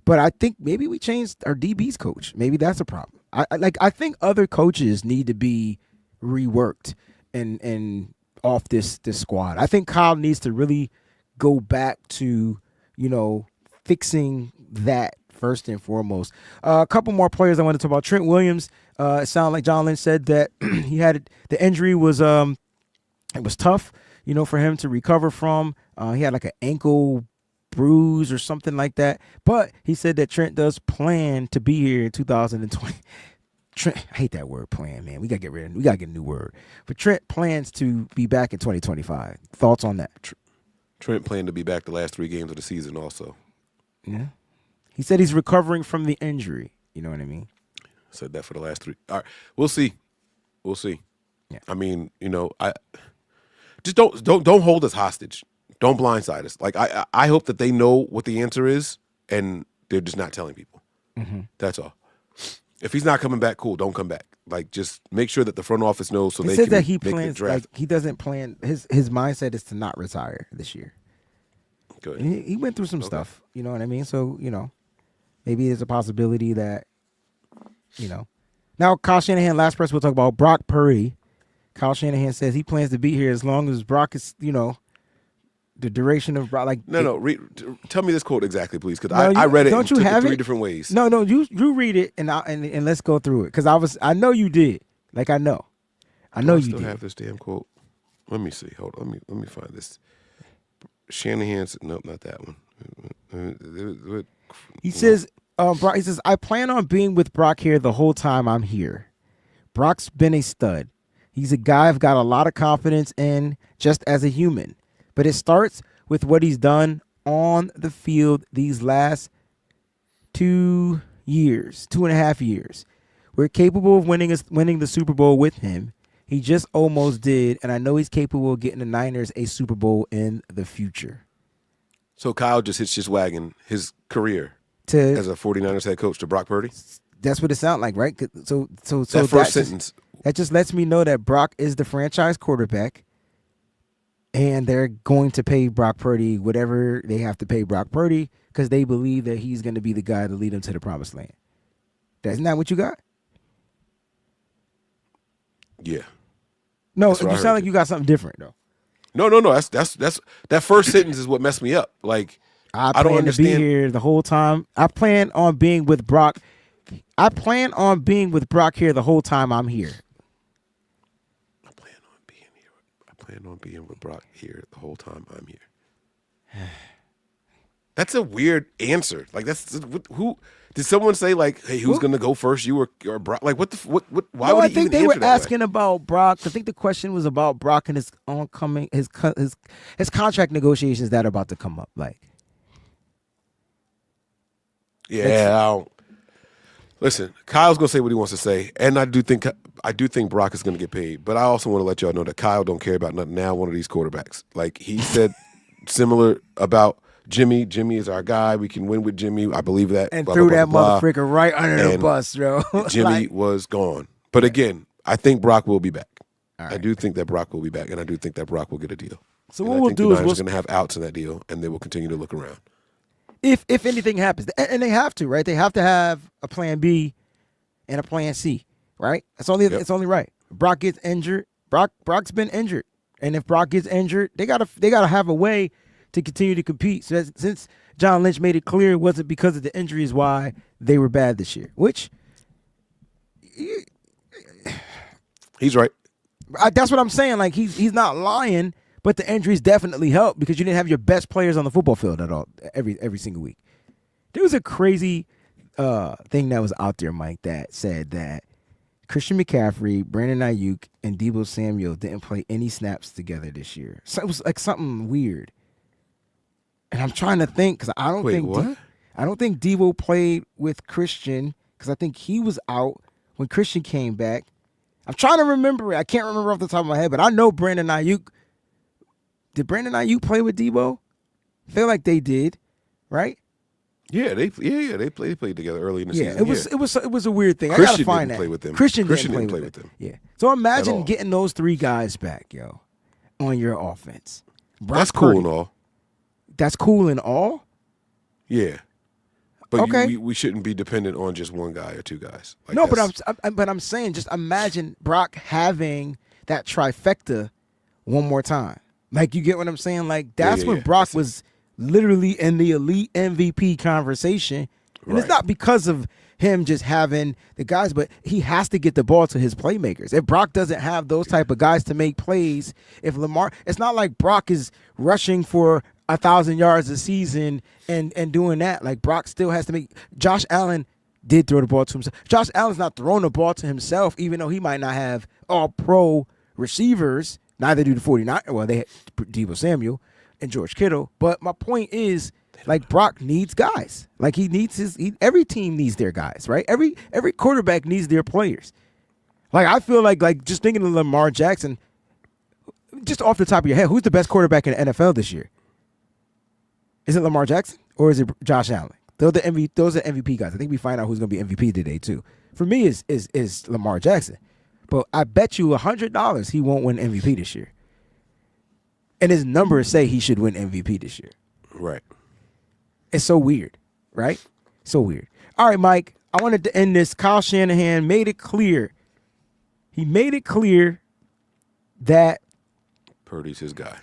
but I think maybe we changed our DB's coach. Maybe that's a problem. I think other coaches need to be reworked and off this squad. I think Kyle needs to really go back to fixing that first and foremost. A couple more players I want to talk about. Trent Williams. It sounded like John Lynch said that he had the injury was it was tough, for him to recover from. He had like an ankle bruise or something like that. But he said that Trent does plan to be here in 2020. Trent, I hate that word plan, man. We gotta get a new word. But Trent plans to be back in 2025. Thoughts on that? Trent planned to be back the last 3 games of the season also. Yeah. He said he's recovering from the injury. You know what I mean? Said that for the last 3. All right, we'll see. We'll see. Yeah. I mean, I just don't hold us hostage. Don't blindside us. Like I hope that they know what the answer is and they're just not telling people. Mm-hmm. That's all. If he's not coming back, cool. Don't come back. Like just make sure that the front office knows so he they said can that he make plans the draft. like he doesn't plan. His mindset is to not retire this year. Good. And he went through some stuff. You know what I mean? So maybe there's a possibility that Now Kyle Shanahan. Last person we'll talk about Brock Purdy. Kyle Shanahan says he plans to be here as long as Brock is the duration of Brock. Like tell me this quote exactly, please, because No, I read it. don't and you took have it 3 it? different ways. No, you read it and let's go through it because I know you did. Like I know you still did. have this damn quote. Let me see. Hold on. Let me find this. Shanahan's nope, not that one. He says, Brock, he says, I plan on being with Brock here the whole time I'm here. Brock's been a stud. He's a guy I've got a lot of confidence in just as a human. But it starts with what he's done on the field these last 2 years, 2.5 years. We're capable of winning the Super Bowl with him. He just almost did, and I know he's capable of getting the Niners a Super Bowl in the future. So Kyle just hitched his wagon, his career as a 49ers head coach to Brock Purdy? That's what it sounds like, right? So that first sentence. That just lets me know that Brock is the franchise quarterback, and they're going to pay Brock Purdy whatever they have to pay Brock Purdy because they believe that he's going to be the guy to lead them to the promised land. Isn't that what you got? Yeah. No, you sound like you got something different though. No. That's that first sentence is what messed me up. Like I don't understand. To be here the whole time. I plan on being with Brock. I plan on being with Brock here the whole time I'm here. I plan on being with Brock here the whole time I'm here. That's a weird answer. Like that's who did someone say like, hey, who's going to go first? You or Brock? Like what? Why would he even answer that way? I think they were asking about Brock. I think the question was about Brock and his oncoming his contract negotiations that are about to come up. Like, yeah. Listen, Kyle's gonna say what he wants to say, and I do think Brock is gonna get paid. But I also want to let y'all know that Kyle don't care about nothing now. One of these quarterbacks, like he said, similar about Jimmy. Jimmy is our guy. We can win with Jimmy. I believe that. And threw that motherfucker right under the bus, bro. Jimmy was gone. But again, I think Brock will be back. Right. I do think that Brock will be back, and I do think that Brock will get a deal. So what we'll do is we're going to have outs in that deal, and they will continue to look around. If anything happens, and they have to, right? They have to have a plan B and a plan C, right? It's only right. Brock gets injured. Brock's been injured, and if Brock gets injured, they gotta have a way to continue to compete. So since John Lynch made it clear it wasn't because of the injuries why they were bad this year, which he's right. That's what I'm saying. Like he's not lying, But the injuries definitely helped because you didn't have your best players on the football field at all every single week. There was a crazy thing that was out there, Mike, that said that Christian McCaffrey, Brandon Ayuk, and Deebo Samuel didn't play any snaps together this year. So it was like something weird. And I'm trying to think because I don't Wait, think what? I don't think Deebo played with Christian because I think he was out when Christian came back. I'm trying to remember it. I can't remember off the top of my head, but I know Brandon Ayuk. Did Brandon Ayuk play with Deebo? I feel like they did, right? Yeah, they played together early in the season. It was a weird thing. Christian I gotta find didn't that. play with them. Christian Christian didn't didn't play play with them. with them. Yeah. So imagine all. getting those three guys back, yo, on your offense. Brock That's cool Purdy. and all. That's cool and all. Yeah, but Okay. we shouldn't be dependent on just one guy or two guys. Like No, that's- but I'm saying, just imagine Brock having that trifecta one more time. Like, you get what I'm saying? Like, that's when Brock was literally in the elite MVP conversation. And it's Right. not because of him just having the guys, but he has to get the ball to his playmakers. If Brock doesn't have those type of guys to make plays, if Lamar, it's not like Brock is rushing for 1,000 yards a season and doing that. Like, Brock still has to make. Josh Allen did throw the ball to himself. Josh Allen's not throwing the ball to himself, even though he might not have all pro receivers. Neither do the 49ers. Well, they had Deebo Samuel and George Kittle. But my point is, like, Brock needs guys. Like, he needs every team needs their guys, right? Every quarterback needs their players. Like, I feel like just thinking of Lamar Jackson, just off the top of your head, who's the best quarterback in the NFL this year? Is it Lamar Jackson or is it Josh Allen? Those are MVP guys. I think we find out who's going to be MVP today too. For me, is Lamar Jackson, but I bet you $100 he won't win MVP this year. And his numbers say he should win MVP this year. right. It's so weird, right? So weird. All right, Mike. I wanted to end this. Kyle Shanahan made it clear. He made it clear that Purdy's his guy.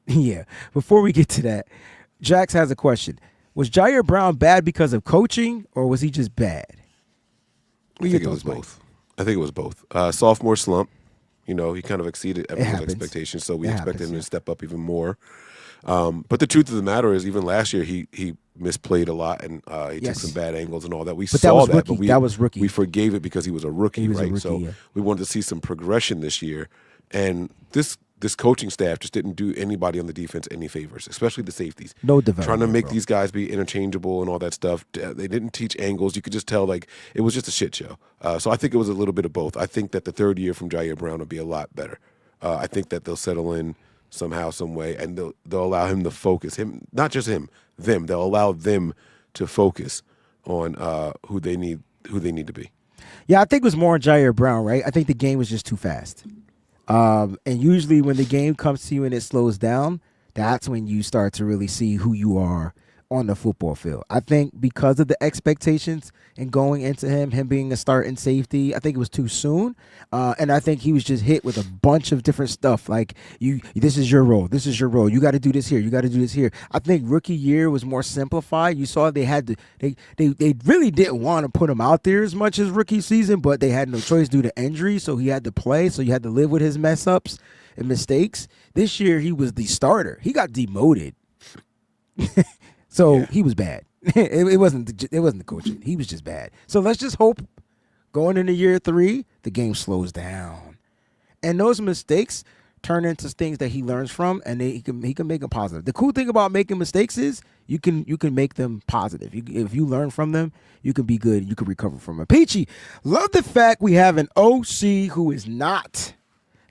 yeah. Before we get to that, Jax has a question. Was Jair Brown bad because of coaching, or was he just bad? I think it was both. I think it was both. Sophomore slump. You know, he kind of exceeded everyone's happens. expectations, so we It expected happens, him yeah. to step up even more. But the truth of the matter is, even last year, he misplayed a lot and he took Yes. some bad angles and all that. We But saw that was that, rookie. but That was rookie. we forgave it because he was a rookie, He was a right? rookie, So yeah. we wanted to see some progression this year, and this coaching staff just didn't do anybody on the defense any favors, especially the safeties. No development, Trying to make bro. these guys be interchangeable and all that stuff. They didn't teach angles. You could just tell, like, it was just a shit show. So I think it was a little bit of both. I think that the third year from Jair Brown will be a lot better. I think that they'll settle in somehow, some way, and they'll allow him to focus. Him, not just him, them. They'll allow them to focus on who they need to be. Yeah, I think it was more on Jair Brown, right? I think the game was just too fast. And usually when the game comes to you and it slows down, that's when you start to really see who you are on the football field. I think because of the expectations and going into him being a starting safety, I think it was too soon. And I think he was just hit with a bunch of different stuff. Like, this is your role. This is your role. You got to do this here. You got to do this here. I think rookie year was more simplified. You saw they had to, they really didn't want to put him out there as much as rookie season, but they had no choice due to injury. So he had to play. So you had to live with his mess ups and mistakes. This year he was the starter. He got demoted. So he was bad. It wasn't the coaching. He was just bad. So let's just hope going into year 3, the game slows down, and those mistakes turn into things that he learns from, and he can make them positive. The cool thing about making mistakes is you can make them positive. If you learn from them, you can be good. You can recover from them. Peachy, love the fact we have an OC who is not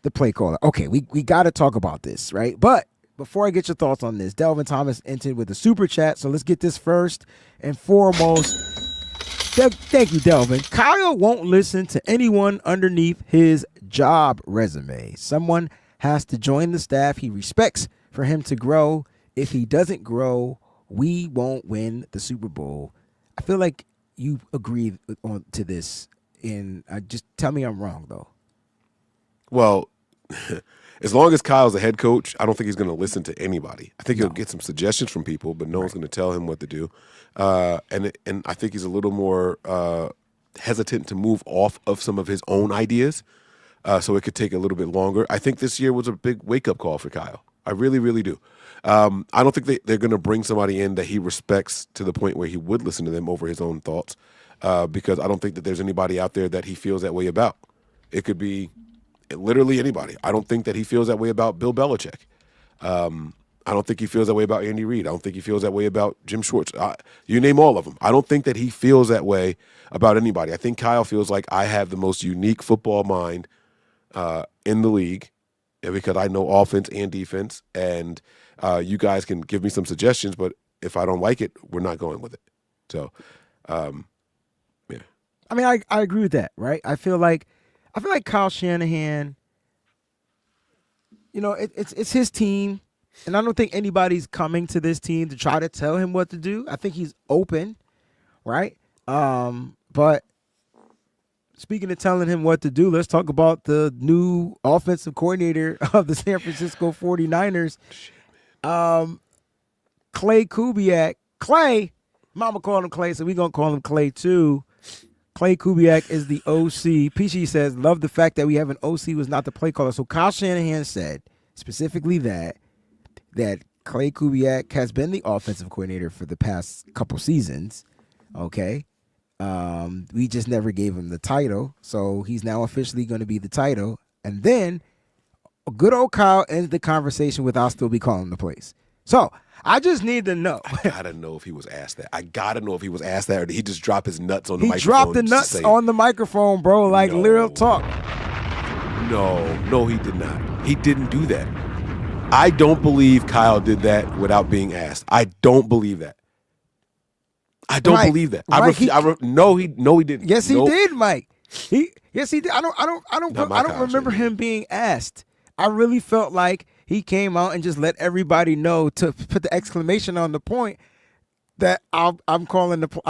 the play caller. Okay, we got to talk about this, right? But before I get your thoughts on this, Delvin Thomas entered with a super chat, so let's get this first and foremost. Thank you, Delvin. Kyle won't listen to anyone underneath his job resume. Someone has to join the staff he respects for him to grow. If he doesn't grow, we won't win the Super Bowl. I feel like you agree to this, and just tell me I'm wrong, though. Well, as long as Kyle's a head coach, I don't think he's going to listen to anybody. I think he'll get some suggestions from people, but no one's going to tell him what to do. And I think he's a little more hesitant to move off of some of his own ideas. so it could take a little bit longer. I think this year was a big wake-up call for Kyle. I really, really do. I don't think they're going to bring somebody in that he respects to the point where he would listen to them over his own thoughts, because I don't think that there's anybody out there that he feels that way about. It could be literally anybody. I don't think that he feels that way about Bill Belichick. I don't think he feels that way about Andy Reid. I don't think he feels that way about Jim Schwartz. You name all of them. I don't think that he feels that way about anybody. I think Kyle feels like I have the most unique football mind in the league, because I know offense and defense, and you guys can give me some suggestions, but if I don't like it, we're not going with it. So, yeah. I mean, I agree with that, right? I feel like Kyle Shanahan, it's his team, and I don't think anybody's coming to this team to try to tell him what to do. I think he's open, right? But speaking of telling him what to do, let's talk about the new offensive coordinator of the San Francisco 49ers, Clay Kubiak. Clay, Mama called him Clay, so we're going to call him Clay too. Clay Kubiak is the OC. PG says, love the fact that we have an OC who is not the play caller. So Kyle Shanahan said specifically that Clay Kubiak has been the offensive coordinator for the past couple seasons, okay? We just never gave him the title, so he's now officially going to be the title. And then good old Kyle ends the conversation with, I'll still be calling the plays. So I just need to know. I gotta know if he was asked that. I gotta know if he was asked that, or did he just drop his nuts on the microphone? He dropped the nuts on the microphone, bro, like real talk. No, he did not. He didn't do that. I don't believe Kyle did that without being asked. I don't believe that. I don't believe that. No, he didn't. Yes, he did, Mike. Yes, he did. I don't remember him being asked. I really felt like he came out and just let everybody know, to put the exclamation on the point, that I'll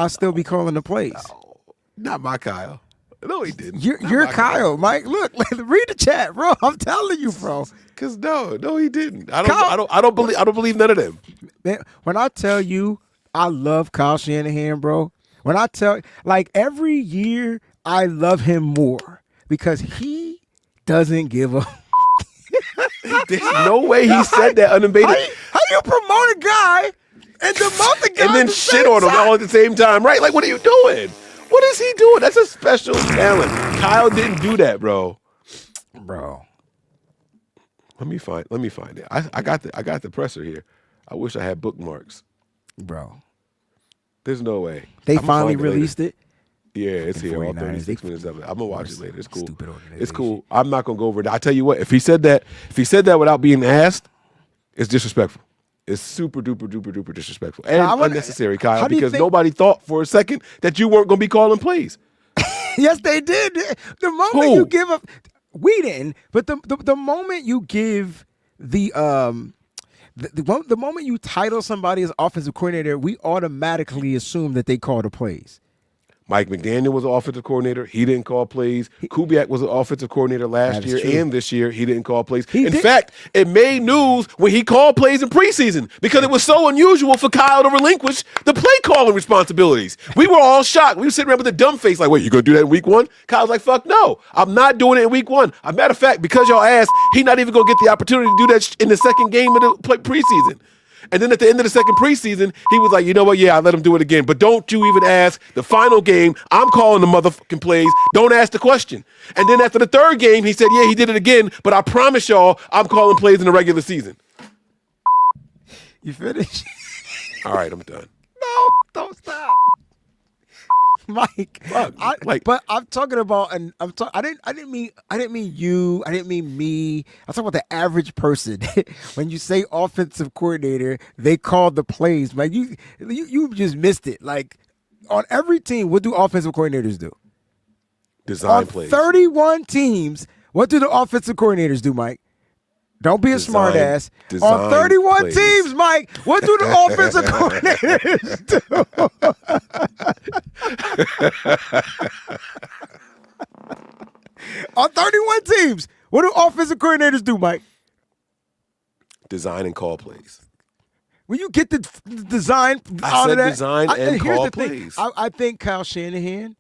still be calling the plays. No, not my Kyle. No, he didn't. You're Kyle, Mike. Look, read the chat, bro. I'm telling you, bro. Because no, he didn't. I don't believe none of them. Man, when I tell you I love Kyle Shanahan, bro. When I tell, every year I love him more because he doesn't give a. There's no way he said that unabated. How you promote a guy and demote the guy and then shit on him all at the same time, right? Like, what are you doing? What is he doing? That's a special talent. Kyle didn't do that, bro. Bro, let me find it. I got the presser here. I wish I had bookmarks. Bro, there's no way. They finally released it. Yeah, it's here. All 36 minutes of it. I'm gonna watch it later. It's cool. Stupid organization. It's cool. I'm not gonna go over it. I tell you what, if he said that without being asked, it's disrespectful. It's super duper disrespectful and unnecessary, Kyle, because nobody thought for a second that you weren't gonna be calling plays. Yes, they did. The moment you give up, we didn't. But the moment you give the moment you title somebody as offensive coordinator, we automatically assume that they call the plays. Mike McDaniel was an offensive coordinator. He didn't call plays. Kubiak was an offensive coordinator last year and this year. He didn't call plays. In fact, it made news when he called plays in preseason because it was so unusual for Kyle to relinquish the play calling responsibilities. We were all shocked. We were sitting around with a dumb face like, wait, you going to do that in week one? Kyle's like, fuck no. I'm not doing it in week one. As a matter of fact, because y'all asked, he's not even going to get the opportunity to do that in the second game of the preseason. And then at the end of the second preseason, he was like, you know what? Yeah, I let him do it again. But don't you even ask. The final game, I'm calling the motherfucking plays. Don't ask the question. And then after the third game, he said, yeah, he did it again. But I promise y'all, I'm calling plays in the regular season. You finished? All right, I'm done. No, don't stop. Mike, but I'm talking about, and I didn't mean you. I didn't mean me. I'm talking about the average person. When you say offensive coordinator, they call the plays. Like you just missed it. Like on every team, what do offensive coordinators do? Design plays. 31 teams, what do the offensive coordinators do, Mike? Don't be a smart ass. On 31 plays. Teams, Mike, what do the offensive coordinators do? On 31 teams, what do offensive coordinators do, Mike? Design and call plays. When you get the design I out said of that, design and call plays. I think Kyle Shanahan.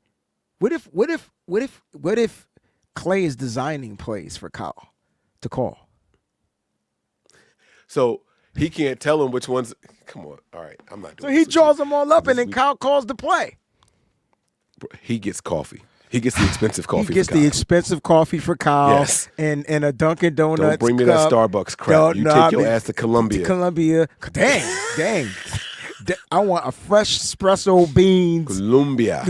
What if Clay is designing plays for Kyle to call. So he can't tell him which ones. Come on. All right. I'm not So doing he this with draws you. them all up, and then Kyle calls the play. He gets coffee. He gets the expensive coffee. He gets for the Kyle. expensive coffee for Kyle. Yes. And a Dunkin' Donuts. Don't bring me cup. that Starbucks crap. You take your ass to Columbia. Columbia. Dang. I want a fresh espresso beans. Columbia.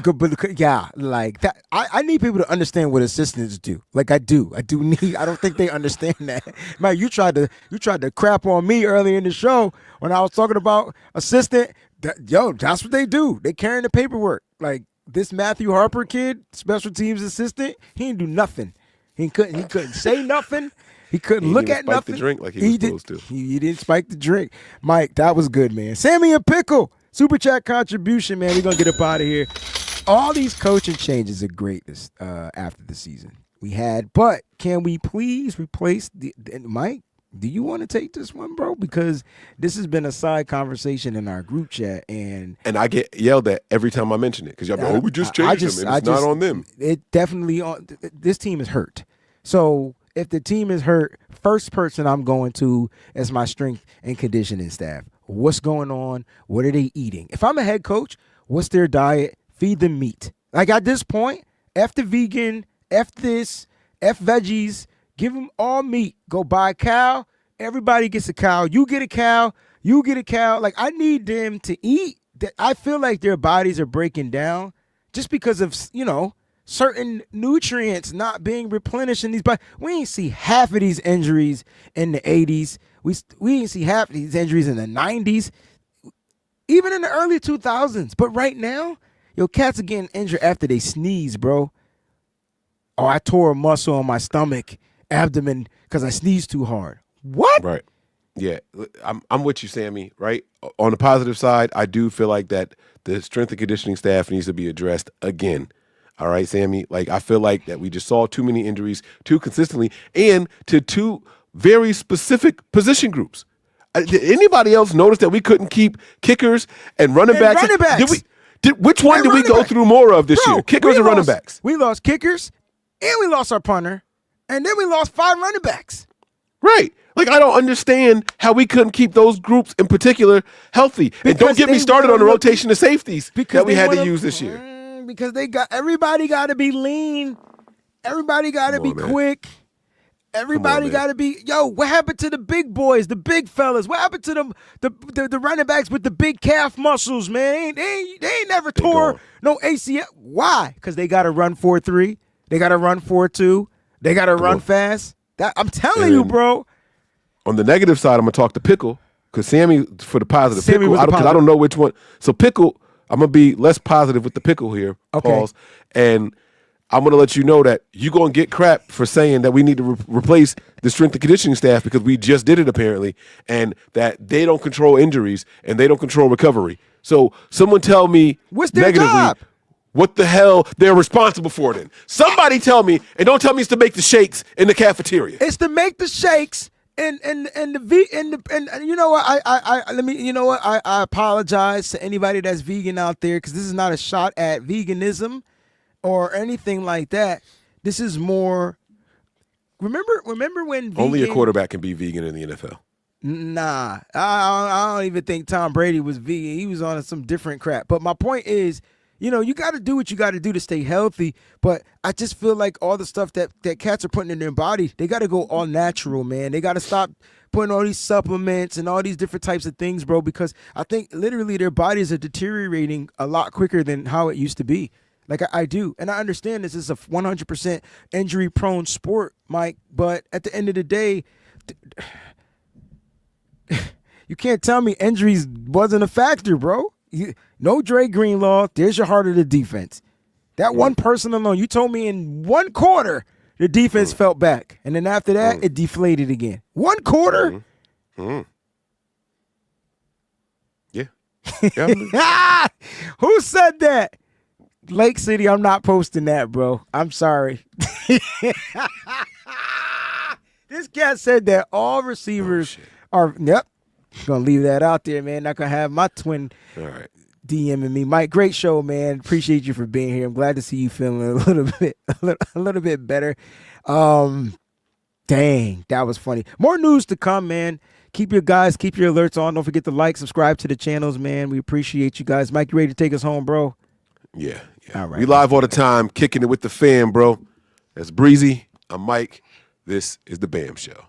Yeah, like that. I need people to understand what assistants do. Like I do. I don't think they understand that. Man, you tried to crap on me earlier in the show when I was talking about assistant. That's what they do. They carrying the paperwork. Like this Matthew Harper kid, special teams assistant, he didn't do nothing. He couldn't say nothing. He couldn't look at nothing. The drink like he was supposed to. He didn't spike the drink. Mike, that was good, man. Sammy and Pickle, super chat contribution, man. We're gonna get up out of here. All these coaching changes are great this after the season we had, but can we please replace the Mike? Do you want to take this one, bro? Because this has been a side conversation in our group chat, and I get yelled at every time I mention it because y'all be like, we just changed them, and it's not on them. It definitely this team is hurt. So if the team is hurt, first person I'm going to is my strength and conditioning staff. What's going on? What are they eating? If I'm a head coach, what's their diet? Feed them meat. Like at this point, F the vegan, F this, F veggies. Give them all meat. Go buy a cow. Everybody gets a cow. You get a cow. You get a cow. Like, I need them to eat. I feel like their bodies are breaking down just because of, certain nutrients not being replenished in these bodies. We ain't see half of these injuries in the 80s. We didn't see half of these injuries in the 90s, even in the early 2000s. But right now, cats are getting injured after they sneeze, bro. Oh, I tore a muscle on my stomach, abdomen, because I sneezed too hard. What? Right. Yeah, I'm with you, Sammy, right? On the positive side, I do feel like that the strength and conditioning staff needs to be addressed again. All right, Sammy? Like, I feel like that we just saw too many injuries too consistently and to two very specific position groups. Did anybody else notice that we couldn't keep kickers and running backs? Which one did we go through more of this year? Kickers and running backs? We lost kickers, and we lost our punter, and then we lost 5 running backs. Right. Like, I don't understand how we couldn't keep those groups in particular healthy. And don't get me started on the rotation of safeties that we had to use this year. Because everybody got to be lean. Everybody got to be quick. Everybody got to be, what happened to the big boys, the big fellas? What happened to the running backs with the big calf muscles, man? They ain't never tore no ACL. Why? Because they got to run 4-3. They got to run 4-2. They got to run fast. I'm telling you, bro. On the negative side, I'm going to talk to Pickle because Sammy, for the positive, Pickle, because I don't know which one. So Pickle, I'm going to be less positive with the Pickle here, pause. And I'm going to let you know that you're going to get crap for saying that we need to replace the strength and conditioning staff because we just did it apparently, and that they don't control injuries and they don't control recovery. So someone tell me what's their negatively job? What the hell they're responsible for then. Somebody tell me, and don't tell me it's to make the shakes in the cafeteria. It's to make the shakes and you know what? I apologize to anybody that's vegan out there because this is not a shot at veganism or anything like that. This is more. Remember when only a quarterback can be vegan in the NFL. Nah, I don't even think Tom Brady was vegan. He was on some different crap. But my point is, you got to do what you got to do to stay healthy. But I just feel like all the stuff that cats are putting in their body, they got to go all natural, man. They got to stop putting all these supplements and all these different types of things, bro, because I think literally their bodies are deteriorating a lot quicker than how it used to be. Like I do. And I understand this is a 100% injury-prone sport, Mike. But at the end of the day, you can't tell me injuries wasn't a factor, bro. No Dre Greenlaw. There's your heart of the defense. That one person alone, you told me in one quarter the defense felt back. And then after that, it deflated again. 1 quarter? Yeah. Who said that? Lake City, I'm not posting that, bro. I'm sorry. This cat said that all receivers are, yep. Gonna leave that out there, man. Not gonna have my twin. All right. DMing me. Mike, great show, man. Appreciate you for being here. I'm glad to see you feeling a little bit a little bit better. Um, Dang, that was funny. More news to come, man. Keep your alerts on. Don't forget to like, subscribe to the channels, man. We appreciate you guys. Mike, you ready to take us home, bro? Yeah. All right. We live all the time, kicking it with the fam, bro. That's Breezy. I'm Mike. This is the BAM Show.